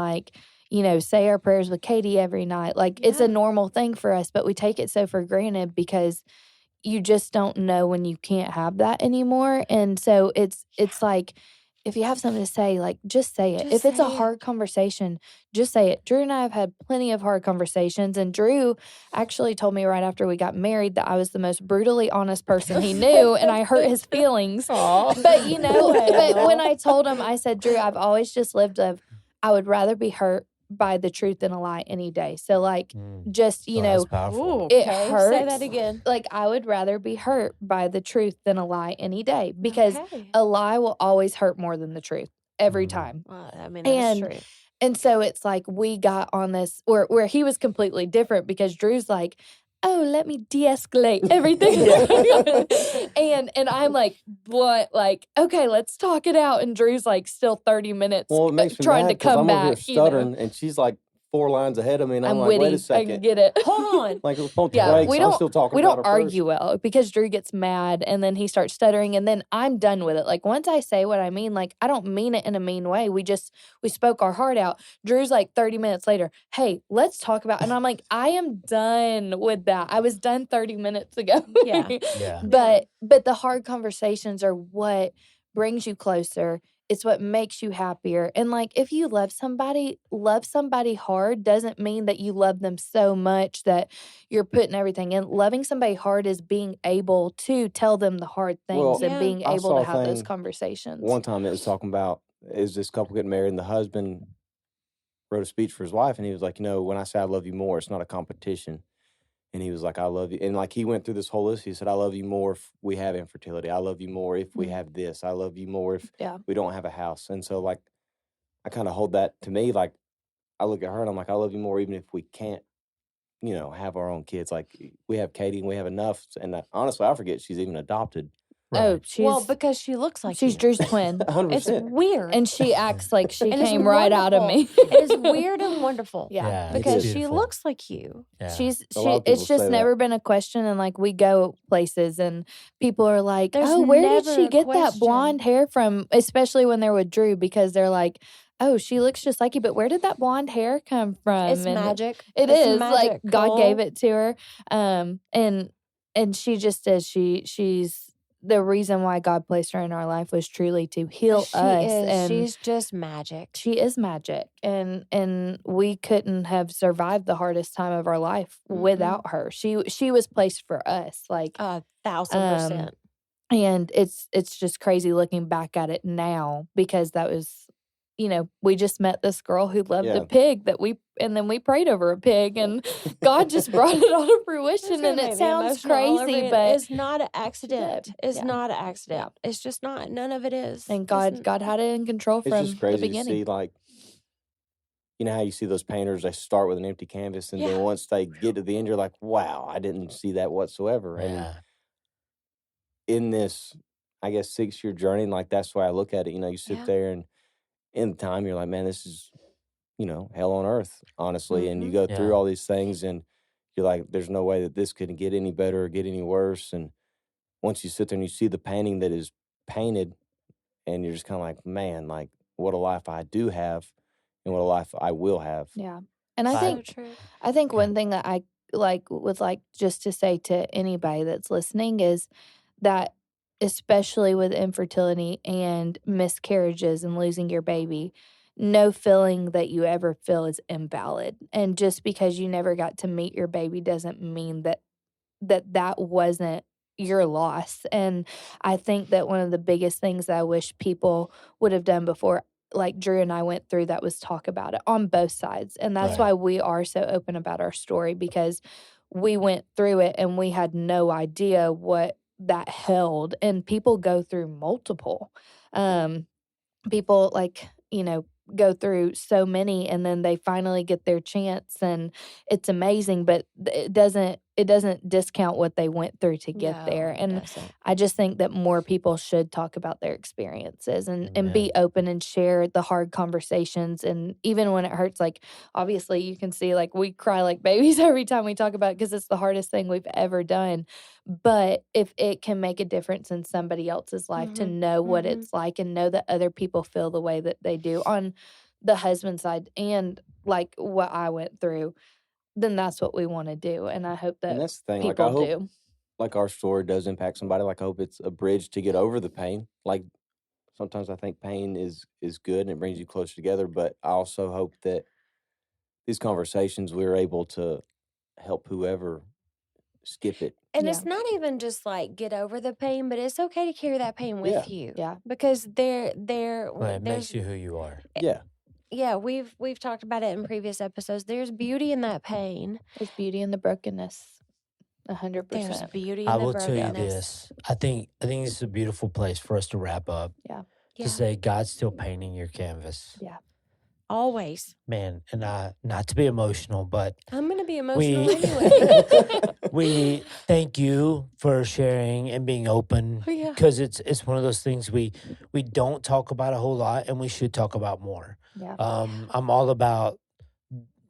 say our prayers with Katie every night. It's Yeah. a normal thing for us, but we take it so for granted because you just don't know when you can't have that anymore. And so it's like, if you have something to say, just say it. Just If it's a say it. hard conversation, just say it. Drew and I have had plenty of hard conversations, and Drew actually told me right after we got married that I was the most brutally honest person he knew, and I hurt his feelings. Aw. But but when I told him, I said, Drew, I've always just lived I would rather be hurt by the truth than a lie any day. So just Oh, that's powerful. Ooh, it okay. hurts. Say that again. I would rather be hurt by the truth than a lie any day, because Okay. a lie will always hurt more than the truth every Mhm. time. Well, I mean, that's true. And so it's we got on this where he was completely different, because Drew's like, oh, let me de-escalate everything. and I'm blunt, okay, let's talk it out. And Drew's still 30 minutes well, it makes me trying mad to 'cause come I'm over here back. stuttering, and she's 4 lines ahead of me, and I'm like, witty. wait a I second. can get it. Hold on. Pump the Yeah, brakes. we I'm still talking we about don't her argue first. well, because Drew gets mad, and then he starts stuttering, and then I'm done with it. Once I say what I mean, I don't mean it in a mean way. We spoke our heart out. Drew's 30 minutes later, hey, let's talk about, and I'm I am done with that. I was done 30 minutes ago. Yeah. Yeah. But the hard conversations are what brings you closer it's what makes you happier. And like, if you love somebody hard doesn't mean that you love them so much that you're putting everything in. Loving somebody hard is being able to tell them the hard things Well, and Yeah. being I able saw to a have those thing conversations. one time it was talking about is this couple getting married, and the husband wrote a speech for his wife, and he was like, when I say I love you more, it's not a competition. And he was like, I love you. And like he went through this whole list. He said, I love you more if we have infertility. I love you more if we have this. I love you more if we don't have a house. And so like I kind of hold that to me. Like I look at her and I'm like, I love you more even if we can't, have our own kids. Like we have Katie and we have enough. And honestly, I forget she's even adopted. Oh, Well, because she looks like she's you. Drew's twin. 100%. It's weird. And she acts like she And it's came right out of me. wonderful. It is weird and wonderful. Yeah. It's Because she beautiful. looks like you. Yeah. A lot of people It's just say never that. been a question. And like we go places and people are like, There's oh, where did never she a get that question. blonde hair from? Especially when they're with Drew, because they're like, oh, she looks just like you, but where did that blonde hair come from? It's And magic. It It's is like God gave magical. it to her. And she just says she's the reason why God placed her in our life was truly to heal She us. is. And She's just magic. she is magic. And we couldn't have survived the hardest time of our life without her. She was placed for us. Like 1,000%. and it's just crazy looking back at it now, because that was, we just met this girl who loved a pig and then we prayed over a pig, and God just brought it all to fruition. And it sounds crazy, but it's not an accident. It's not an accident. It's just not. None of it is. And God had it in control It's from just the crazy to beginning. see, like, how you see those painters, they start with an empty canvas, and then once they get to the end, you're like, wow, I didn't see that whatsoever. And in this, I guess, 6-year journey, like, that's why I look at it. You sit there, and in time, you're like, man, this is, hell on earth, honestly. And you go through all these things, and you're like, there's no way that this could get any better or get any worse. And once you sit there and you see the painting that is painted, and you're just kind of like, man, like, what a life I do have and what a life I will have. Yeah. And I So think true. one thing that I would like just to say to anybody that's listening is that, especially with infertility and miscarriages and losing your baby, no feeling that you ever feel is invalid. And just because you never got to meet your baby doesn't mean that wasn't your loss. And I think that one of the biggest things that I wish people would have done before, like Drew and I went through, that was talk about it on both sides. And that's why we are so open about our story, because we went through it and we had no idea what that held. And people go through multiple. People go through so many, and then they finally get their chance, and it's amazing, but it doesn't discount what they went through to get there. And I just think that more people should talk about their experiences and be open and share the hard conversations. And even when it hurts, like, obviously you can see, like, we cry like babies every time we talk about it, because it's the hardest thing we've ever done. But if it can make a difference in somebody else's life to know what it's like, and know that other people feel the way that they do on the husband side, and like what I went through, then that's what we want to do. And I hope that And that's the thing. Like, people I hope, do. like, our story does impact somebody. Like, I hope it's a bridge to get over the pain. Like, sometimes I think pain is good and it brings you closer together. But I also hope that these conversations, we're able to help whoever skip it. And it's not even just like get over the pain, but it's okay to carry that pain with you. Yeah. Because Well, it makes you who you are. Yeah. Yeah, we've talked about it in previous episodes. There's beauty in that pain. There's beauty in the brokenness. 100%. There's beauty in I the will tell you brokenness. this. I think this is a beautiful place for us to wrap up. Yeah. To say God's still painting your canvas. Yeah. Always. Man, and not to be emotional, but I'm going to be emotional anyway. we thank you for sharing and being open, Yeah. because it's one of those things we don't talk about a whole lot, and we should talk about more. Yeah. I'm all about,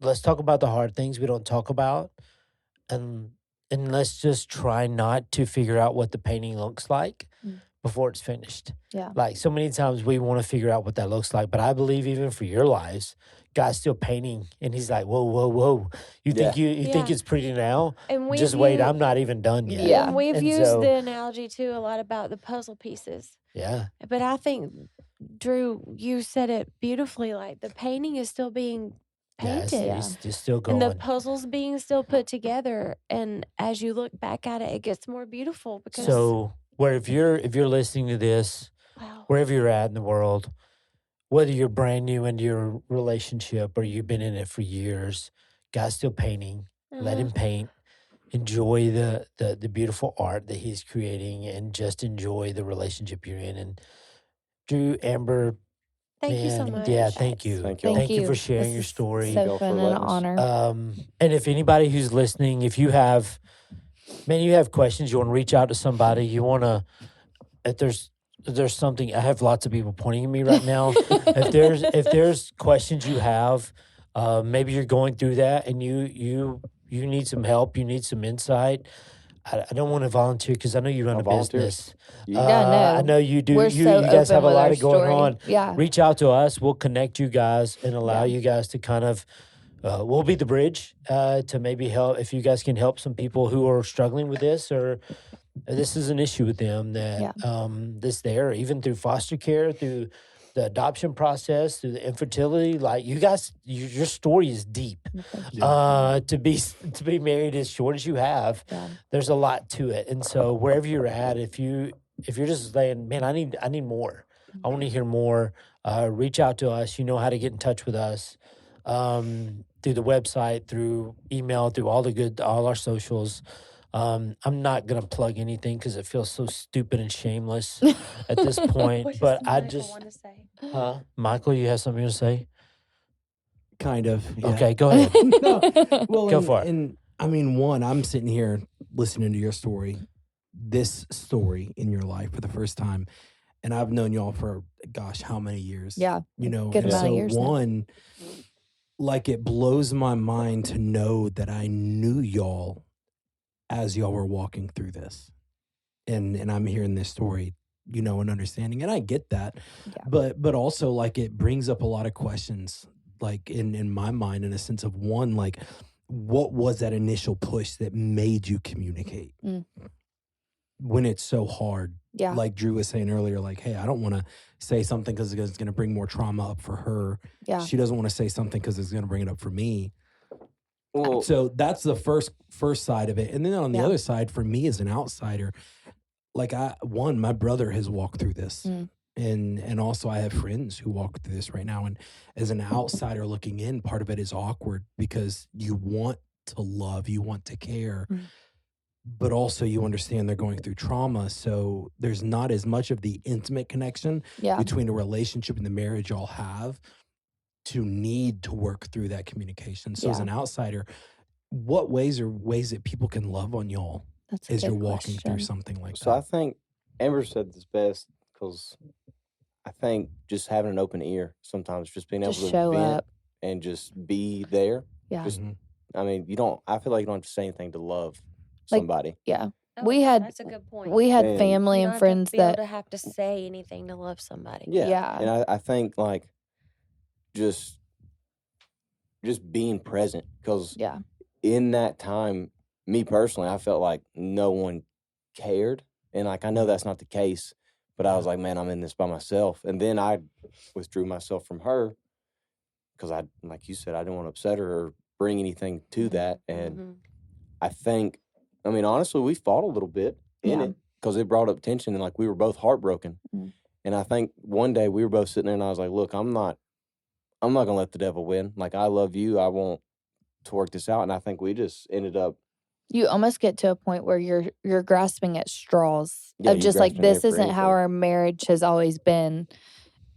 let's talk about the hard things we don't talk about, and let's just try not to figure out what the painting looks like before it's finished. Yeah. Like, so many times we want to figure out what that looks like, but I believe even for your lives, God's still painting, and He's like, whoa. You think you think it's pretty now? And Just wait, I'm not even done yet. Yeah. And we've And used so- the analogy too a lot about the puzzle pieces. Yeah. But I think Drew, you said it beautifully. Like the painting is still being Yeah, painted, it's still and the going. puzzles being still put together. And as you look back at it, it gets more beautiful because So where if you're listening to this, wow, wherever you're at in the world, whether you're brand new into your relationship or you've been in it for years, God's still painting. Let him paint. Enjoy the beautiful art that he's creating and just enjoy the relationship you're in. And Drew, Amber, thank you so man, much. yeah, thank you. Thank y'all. Thank you for This sharing your is story. Thank So y'all for fun and an letting us- honor. And if anybody who's listening, if you have questions, you want to reach out to somebody, you want to, if there's something, I have lots of people pointing at me right now. if there's questions you have, maybe you're going through that and you need some help, you need some insight. I don't want to volunteer because I know you run No a volunteers. business. You- Yeah, no. I know you do. We're You so guys have open a with lot our of going story. on. Yeah. Reach out to us. We'll connect you guys and allow Yeah. you guys to kind of, we'll be the bridge to maybe help if you guys can help some people who are struggling with this or this is an issue with them that this there, even through foster care, through the adoption process, through the infertility. Like you guys, your story is deep. To be married as short as you have, there's a lot to it. And so wherever you're at, if you're just saying, man, I need more. I want to hear more. Reach out to us. You know how to get in touch with us through the website, through email, through all our socials. I'm not gonna plug anything because it feels so stupid and shameless at this point. What But does I Michael just, want to say? Michael, you have something to say? Kind of. Yeah. Okay, go ahead. No, well, Go for it. And I mean, one, I'm sitting here listening to your story, this story in your life for the first time, and I've known y'all for gosh, how many years? Yeah. You know, Good and amount of so years now. one, like it blows my mind to know that I knew y'all as y'all were walking through this, and I'm hearing this story, you know, and understanding, and I get that, but also like it brings up a lot of questions, like in my mind, in a sense of one, like what was that initial push that made you communicate when it's so hard? Yeah. Like Drew was saying earlier, like, hey, I don't want to say something because it's going to bring more trauma up for her. Yeah. She doesn't want to say something because it's going to bring it up for me. Well, So that's the first side of it. And then on the other side, for me as an outsider, like my brother has walked through this. And also I have friends who walk through this right now. And as an outsider looking in, part of it is awkward because you want to love, you want to care, but also you understand they're going through trauma. So there's not as much of the intimate connection between a relationship and the marriage y'all have to need to work through that communication. So as an outsider, what ways are ways that people can love on y'all That's a as good you're walking through question. something like so I that? think Amber said this best because I think just having an open ear sometimes, just being able Just to show vent up. and just be there. Yeah. Just, Mhm. I mean, I feel like you don't have to say anything to love Like, somebody. Yeah. Oh, We had- that's a good point. We had And- family You and don't friends have to be able that to have to say anything to love somebody. Yeah. And I think like just being present because in that time, me personally, I felt like no one cared. And like, I know that's not the case, but I was like, man, I'm in this by myself. And then I withdrew myself from her because like you said, I didn't want to upset her or bring anything to that. And I think, I mean, honestly, we fought a little bit in it because it brought up tension and like we were both heartbroken. And I think one day we were both sitting there and I was like, look, I'm not going to let the devil win. Like, I love you. I want to work this out. And I think we just ended up. you almost get to a point where you're grasping at straws Yeah, of you're just like, grasping at this it for isn't how anything. our marriage has always been.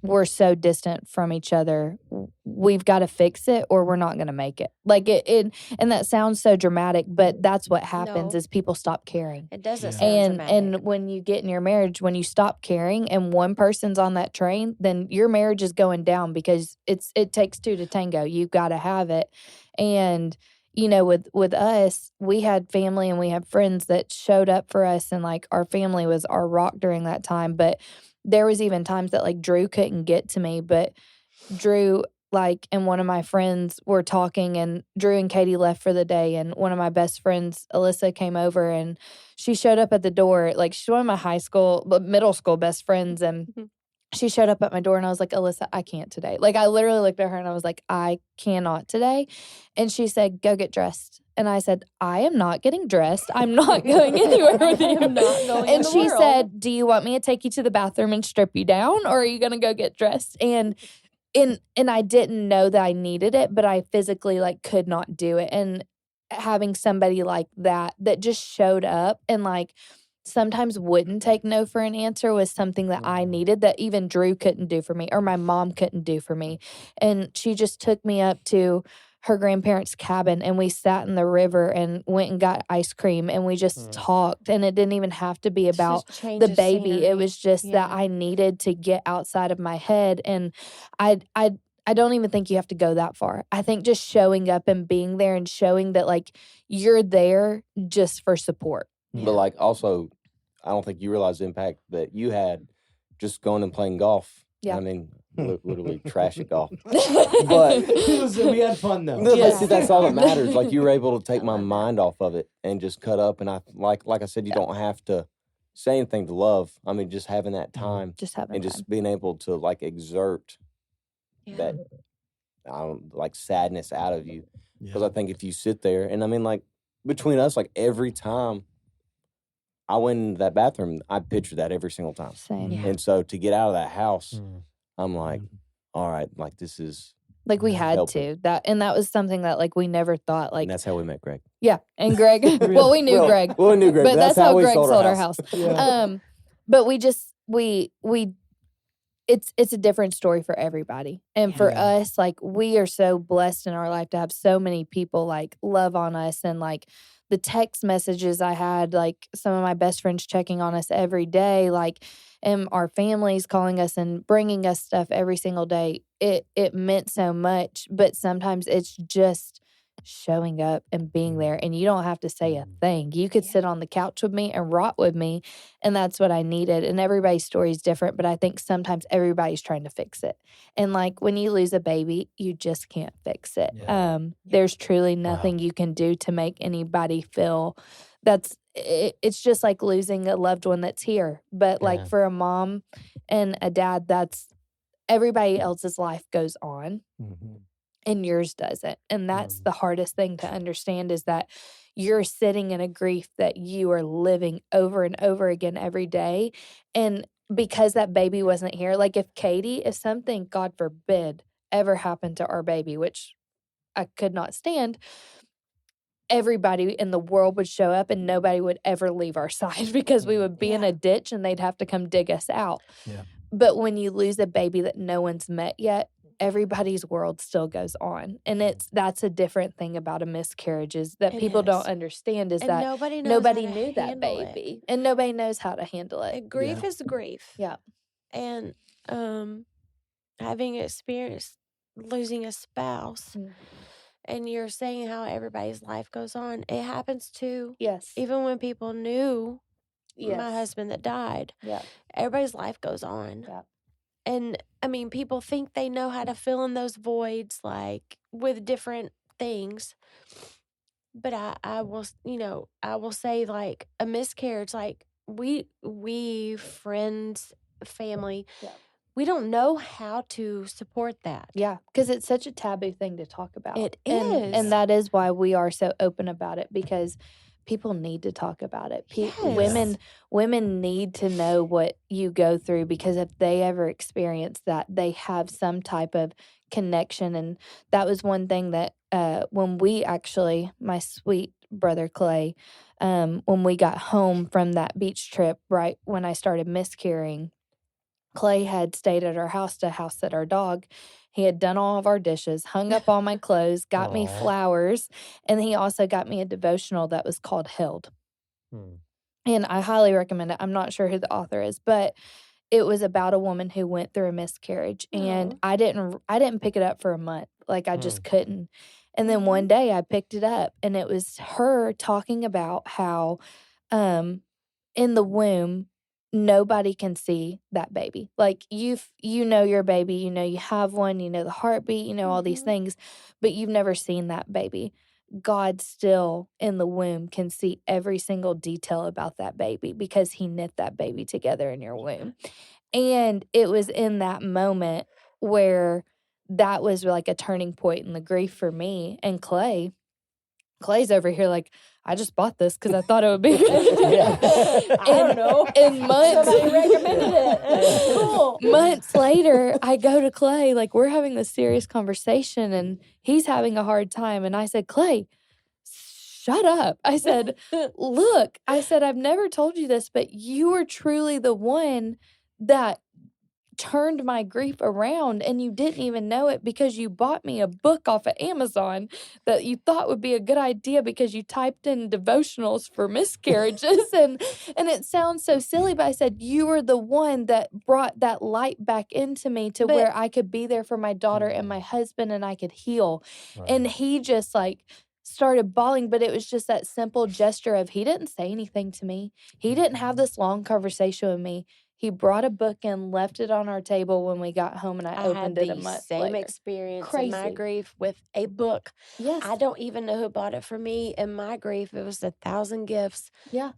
We're so distant from each other. We've got to fix it or we're not going to make it. Like it, and that sounds so dramatic, but that's what happens No. is people stop caring. It doesn't Yeah. sound dramatic. And when you get in your marriage, when you stop caring and one person's on that train, then your marriage is going down because it takes two to tango. You've got to have it. And you know, with us, we had family and we had friends that showed up for us, and like our family was our rock during that time. But there was even times that like Drew couldn't get to me, but Drew, like, and one of my friends were talking, and Drew and Katie left for the day, and one of my best friends, Alyssa, came over and she showed up at the door. Like, she's one of my middle school best friends, and she showed up at my door and I was like, Alyssa, I can't today. Like, I literally looked at her and I was like, I cannot today. And she said, go get dressed. And I said, I am not getting dressed. I'm not going anywhere with you. I'm not going in And the she world. said, do you want me to take you to the bathroom and strip you down, or are you going to go get dressed? And I didn't know that I needed it, but I physically like could not do it. And having somebody like that just showed up and like sometimes wouldn't take no for an answer was something that I needed, that even Drew couldn't do for me or my mom couldn't do for me. And she just took me up to her grandparents' cabin and we sat in the river and went and got ice cream and we just talked. And it didn't even have to be about the baby. It was just that I needed to get outside of my head. And I don't even think you have to go that far. I think just showing up and being there and showing that like you're there just for support. But like also, I don't think you realize the impact that you had just going and playing golf. Yeah. I mean, literally trash at golf. But we had fun though. No, but see, that's all that matters. Like you were able to take my mind off of it and just cut up. And I like I said, you don't have to say anything to love. I mean, just having that time, Just having and time. just being able to like exert that like sadness out of you. Because I think if you sit there, and I mean, like between us, like every time I went in that bathroom, I pictured that every single time. Same. Yeah. And so to get out of that house, I'm like, all right, like this is Like we had helpful. to. That was something that like we never thought like And that's how we met Greg. yeah. And Greg well, we knew Greg. Well, we knew Greg, But that's how we Greg sold our house. Yeah. But we just we it's a different story for everybody. And for us, like we are so blessed in our life to have so many people like love on us, and like the text messages I had, like some of my best friends checking on us every day, like, and our families calling us and bringing us stuff every single day. It meant so much, but sometimes it's just showing up and being there, and you don't have to say a thing. You could sit on the couch with me and rot with me, and that's what I needed. And everybody's story is different, but I think sometimes everybody's trying to fix it. And like when you lose a baby, you just can't fix it. There's truly nothing you can do to make anybody feel it's just like losing a loved one that's here. But like for a mom and a dad, that's everybody else's life goes on. And yours doesn't. And that's the hardest thing to understand, is that you're sitting in a grief that you are living over and over again every day. And because that baby wasn't here, like if something, God forbid, ever happened to our baby, which I could not stand, everybody in the world would show up and nobody would ever leave our side because we would be in a ditch and they'd have to come dig us out. Yeah. But when you lose a baby that no one's met yet, everybody's world still goes on. And that's a different thing about a miscarriage, is that people don't understand, is that nobody knew that baby. And nobody knows how to handle it. Grief is grief. Yeah. And having experienced losing a spouse, and you're saying how everybody's life goes on, it happens too. Yes. Even when people knew my husband that died, everybody's life goes on. Yeah. And I mean, people think they know how to fill in those voids, like with different things. But I will say, like a miscarriage, like we friends, family, we don't know how to support that. Yeah, because it's such a taboo thing to talk about. It is. And that is why we are so open about it, because people need to talk about it. Women need to know what you go through, because if they ever experience that, they have some type of connection. And that was one thing that when we actually, my sweet brother Clay, when we got home from that beach trip, right when I started miscarrying, Clay had stayed at our house to house sit our dog. He had done all of our dishes, hung up all my clothes, got me flowers, and he also got me a devotional that was called Held. And I highly recommend it. I'm not sure who the author is, but it was about a woman who went through a miscarriage. And I didn't pick it up for a month. Like I just couldn't. And then one day I picked it up, and it was her talking about how in the womb, nobody can see that baby. Like you know your baby, you know you have one, you know the heartbeat, you know all these things, but you've never seen that baby. God still in the womb can see every single detail about that baby, because he knit that baby together in your womb. And it was in that moment where that was like a turning point in the grief for me. And Clay's over here like, I just bought this because I thought it would be good. Yeah. I don't know. And months, Somebody recommended it. It's cool. months later, I go to Clay, like we're having this serious conversation and he's having a hard time. And I said, Clay, shut up. I said, look, I said, I've never told you this, but you are truly the one that turned my grief around, and you didn't even know it because you bought me a book off of Amazon that you thought would be a good idea because you typed in devotionals for miscarriages. and it sounds so silly, but I said, you were the one that brought that light back into me to where I could be there for my daughter and my husband and I could heal. Right. And he just like started bawling, but it was just that simple gesture of he didn't say anything to me. He didn't have this long conversation with me. He brought a book and left it on our table when we got home, and I opened had it a the month same later. experience in my Crazy. grief with a book. Yes. I don't even know who bought it for me. In my grief, it was 1,000 Gifts Yeah.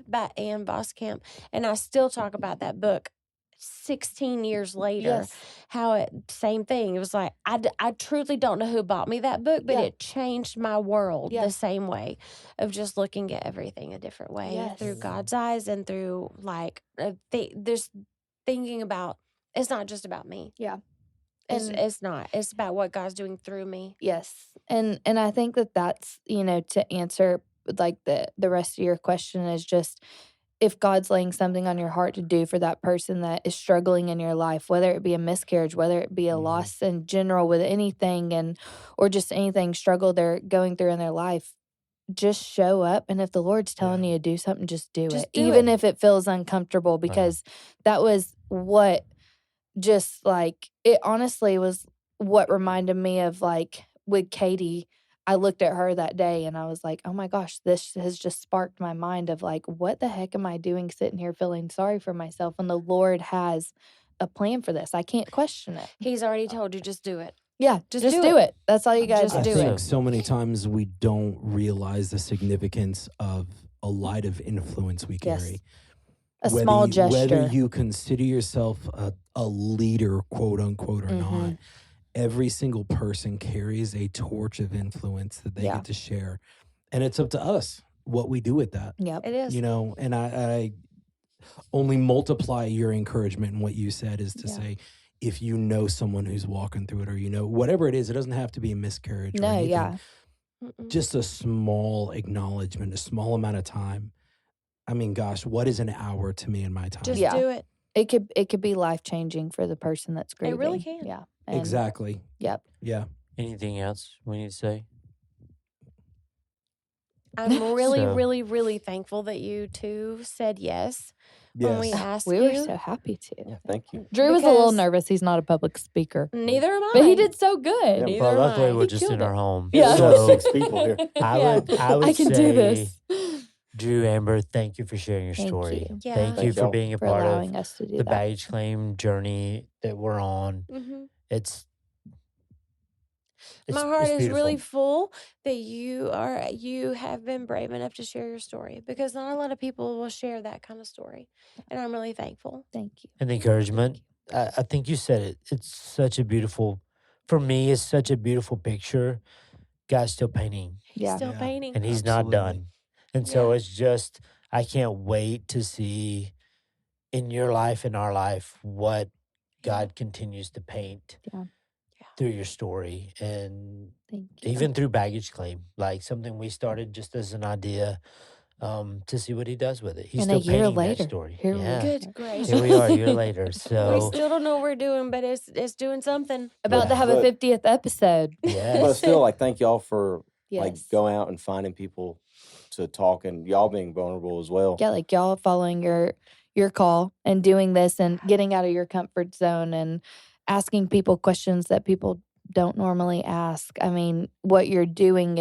by Ann Voskamp. And I still talk about that book 16 years later. Yes. How it, same thing. It was like, I truly don't know who bought me that book, but Yeah. it changed my world Yeah. the same way of just looking at everything a different way through Yes. God's eyes and through like, there's thinking about, it's not just about me. Yeah. And it's not. It's about what God's doing through me. Yes. And I think that that's, to answer like the rest of your question is just if God's laying something on your heart to do for that person that is struggling in your life, whether it be a miscarriage, whether it be a loss in general with anything or just anything struggle they're going through in their life, just show up. And if the Lord's telling you to do something, just do Just it. do Even it. if it feels uncomfortable, because that was what just like, it honestly was what reminded me of like with Katie. I looked at her that day and I was like, oh my gosh, this has just sparked my mind of like, what the heck am I doing sitting here feeling sorry for myself? And the Lord has a plan for this. I can't question it. He's already told you, just do it. Yeah, just do it. That's all you got Just to I do do. think it. so many times we don't realize the significance of a light of influence we Yes. carry. A small gesture. Whether you consider yourself a leader, quote unquote, or not, every single person carries a torch of influence that they get to share. And it's up to us what we do with that. Yep. It is. And I only multiply your encouragement and what you said is to say, if you know someone who's walking through it or whatever it is, it doesn't have to be a miscarriage or anything. Just a small acknowledgement, a small amount of time. I mean, gosh, what is an hour to me in my time? Just do it. It could be life-changing for the person that's grieving. It really can. Yeah. Exactly. Yep. Yeah. Anything else we need to say? I'm really, So- really, really thankful that you two said yes when we asked We you. were so happy to. Yeah, thank you. Drew was a little Because- nervous. He's not a public speaker. Neither am I. But he did so good. Yeah, Neither Well, am luckily I. we're He just killed in our it. home. Yeah. There's only So 6 people here. I would I can say, do this. Drew, Amber, thank you for sharing your Thank story. you. Yeah. Thank you Thank for y'all being a For part allowing of us to do the that. baggage claim journey that we're on. Mhm. It's My heart is really beautiful. full that you have been brave enough to share your story, because not a lot of people will share that kind of story, and I'm really thankful. Thank you. And the encouragement. I think you said it. It's such a beautiful, for me, it's such a beautiful picture. God's still painting, He's Yeah. still Yeah. painting. and He's not Absolutely. done. And so Yeah. it's just, I can't wait to see in your life, in our life, what God continues to paint Yeah. through your story, and Thank you. even through baggage claim, like something we started just as an idea, to see what He does with it. He's And a still year painting later, that story. here we Yeah. Good gracious. Here we are a year later. We So still don't know what we're doing, but it's doing something. About to have a But- 50th episode. But yes. still, like, thank y'all for Yes. like going out and finding people to talk, and y'all being vulnerable as well. Yeah, like y'all following your call and doing this and getting out of your comfort zone and asking people questions that people don't normally ask. I mean, what you're doing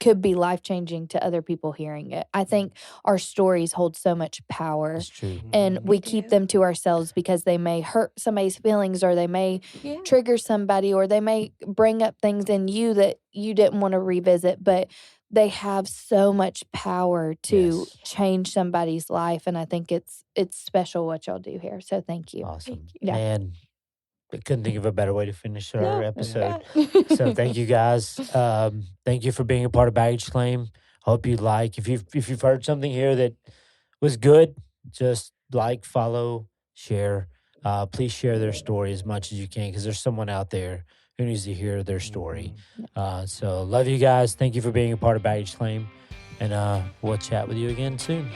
could be life-changing to other people hearing it. I think our stories hold so much power, That's true. and we They keep do. them to ourselves because they may hurt somebody's feelings, or they may Yeah. trigger somebody, or they may bring up things in you that you didn't want to revisit. But they have so much power to Yes. change somebody's life, and I think it's special what y'all do here. So thank you. Awesome. Yeah. Man, I couldn't think of a better way to finish our No, episode. yeah. So thank you guys. Thank you for being a part of Baggage Claim. Hope you like. If you've heard something here that was good, just like, follow, share. Please share their story as much as you can, because there's someone out there who needs to hear their story. So love you guys. Thank you for being a part of Baggage Claim, and we'll chat with you again soon.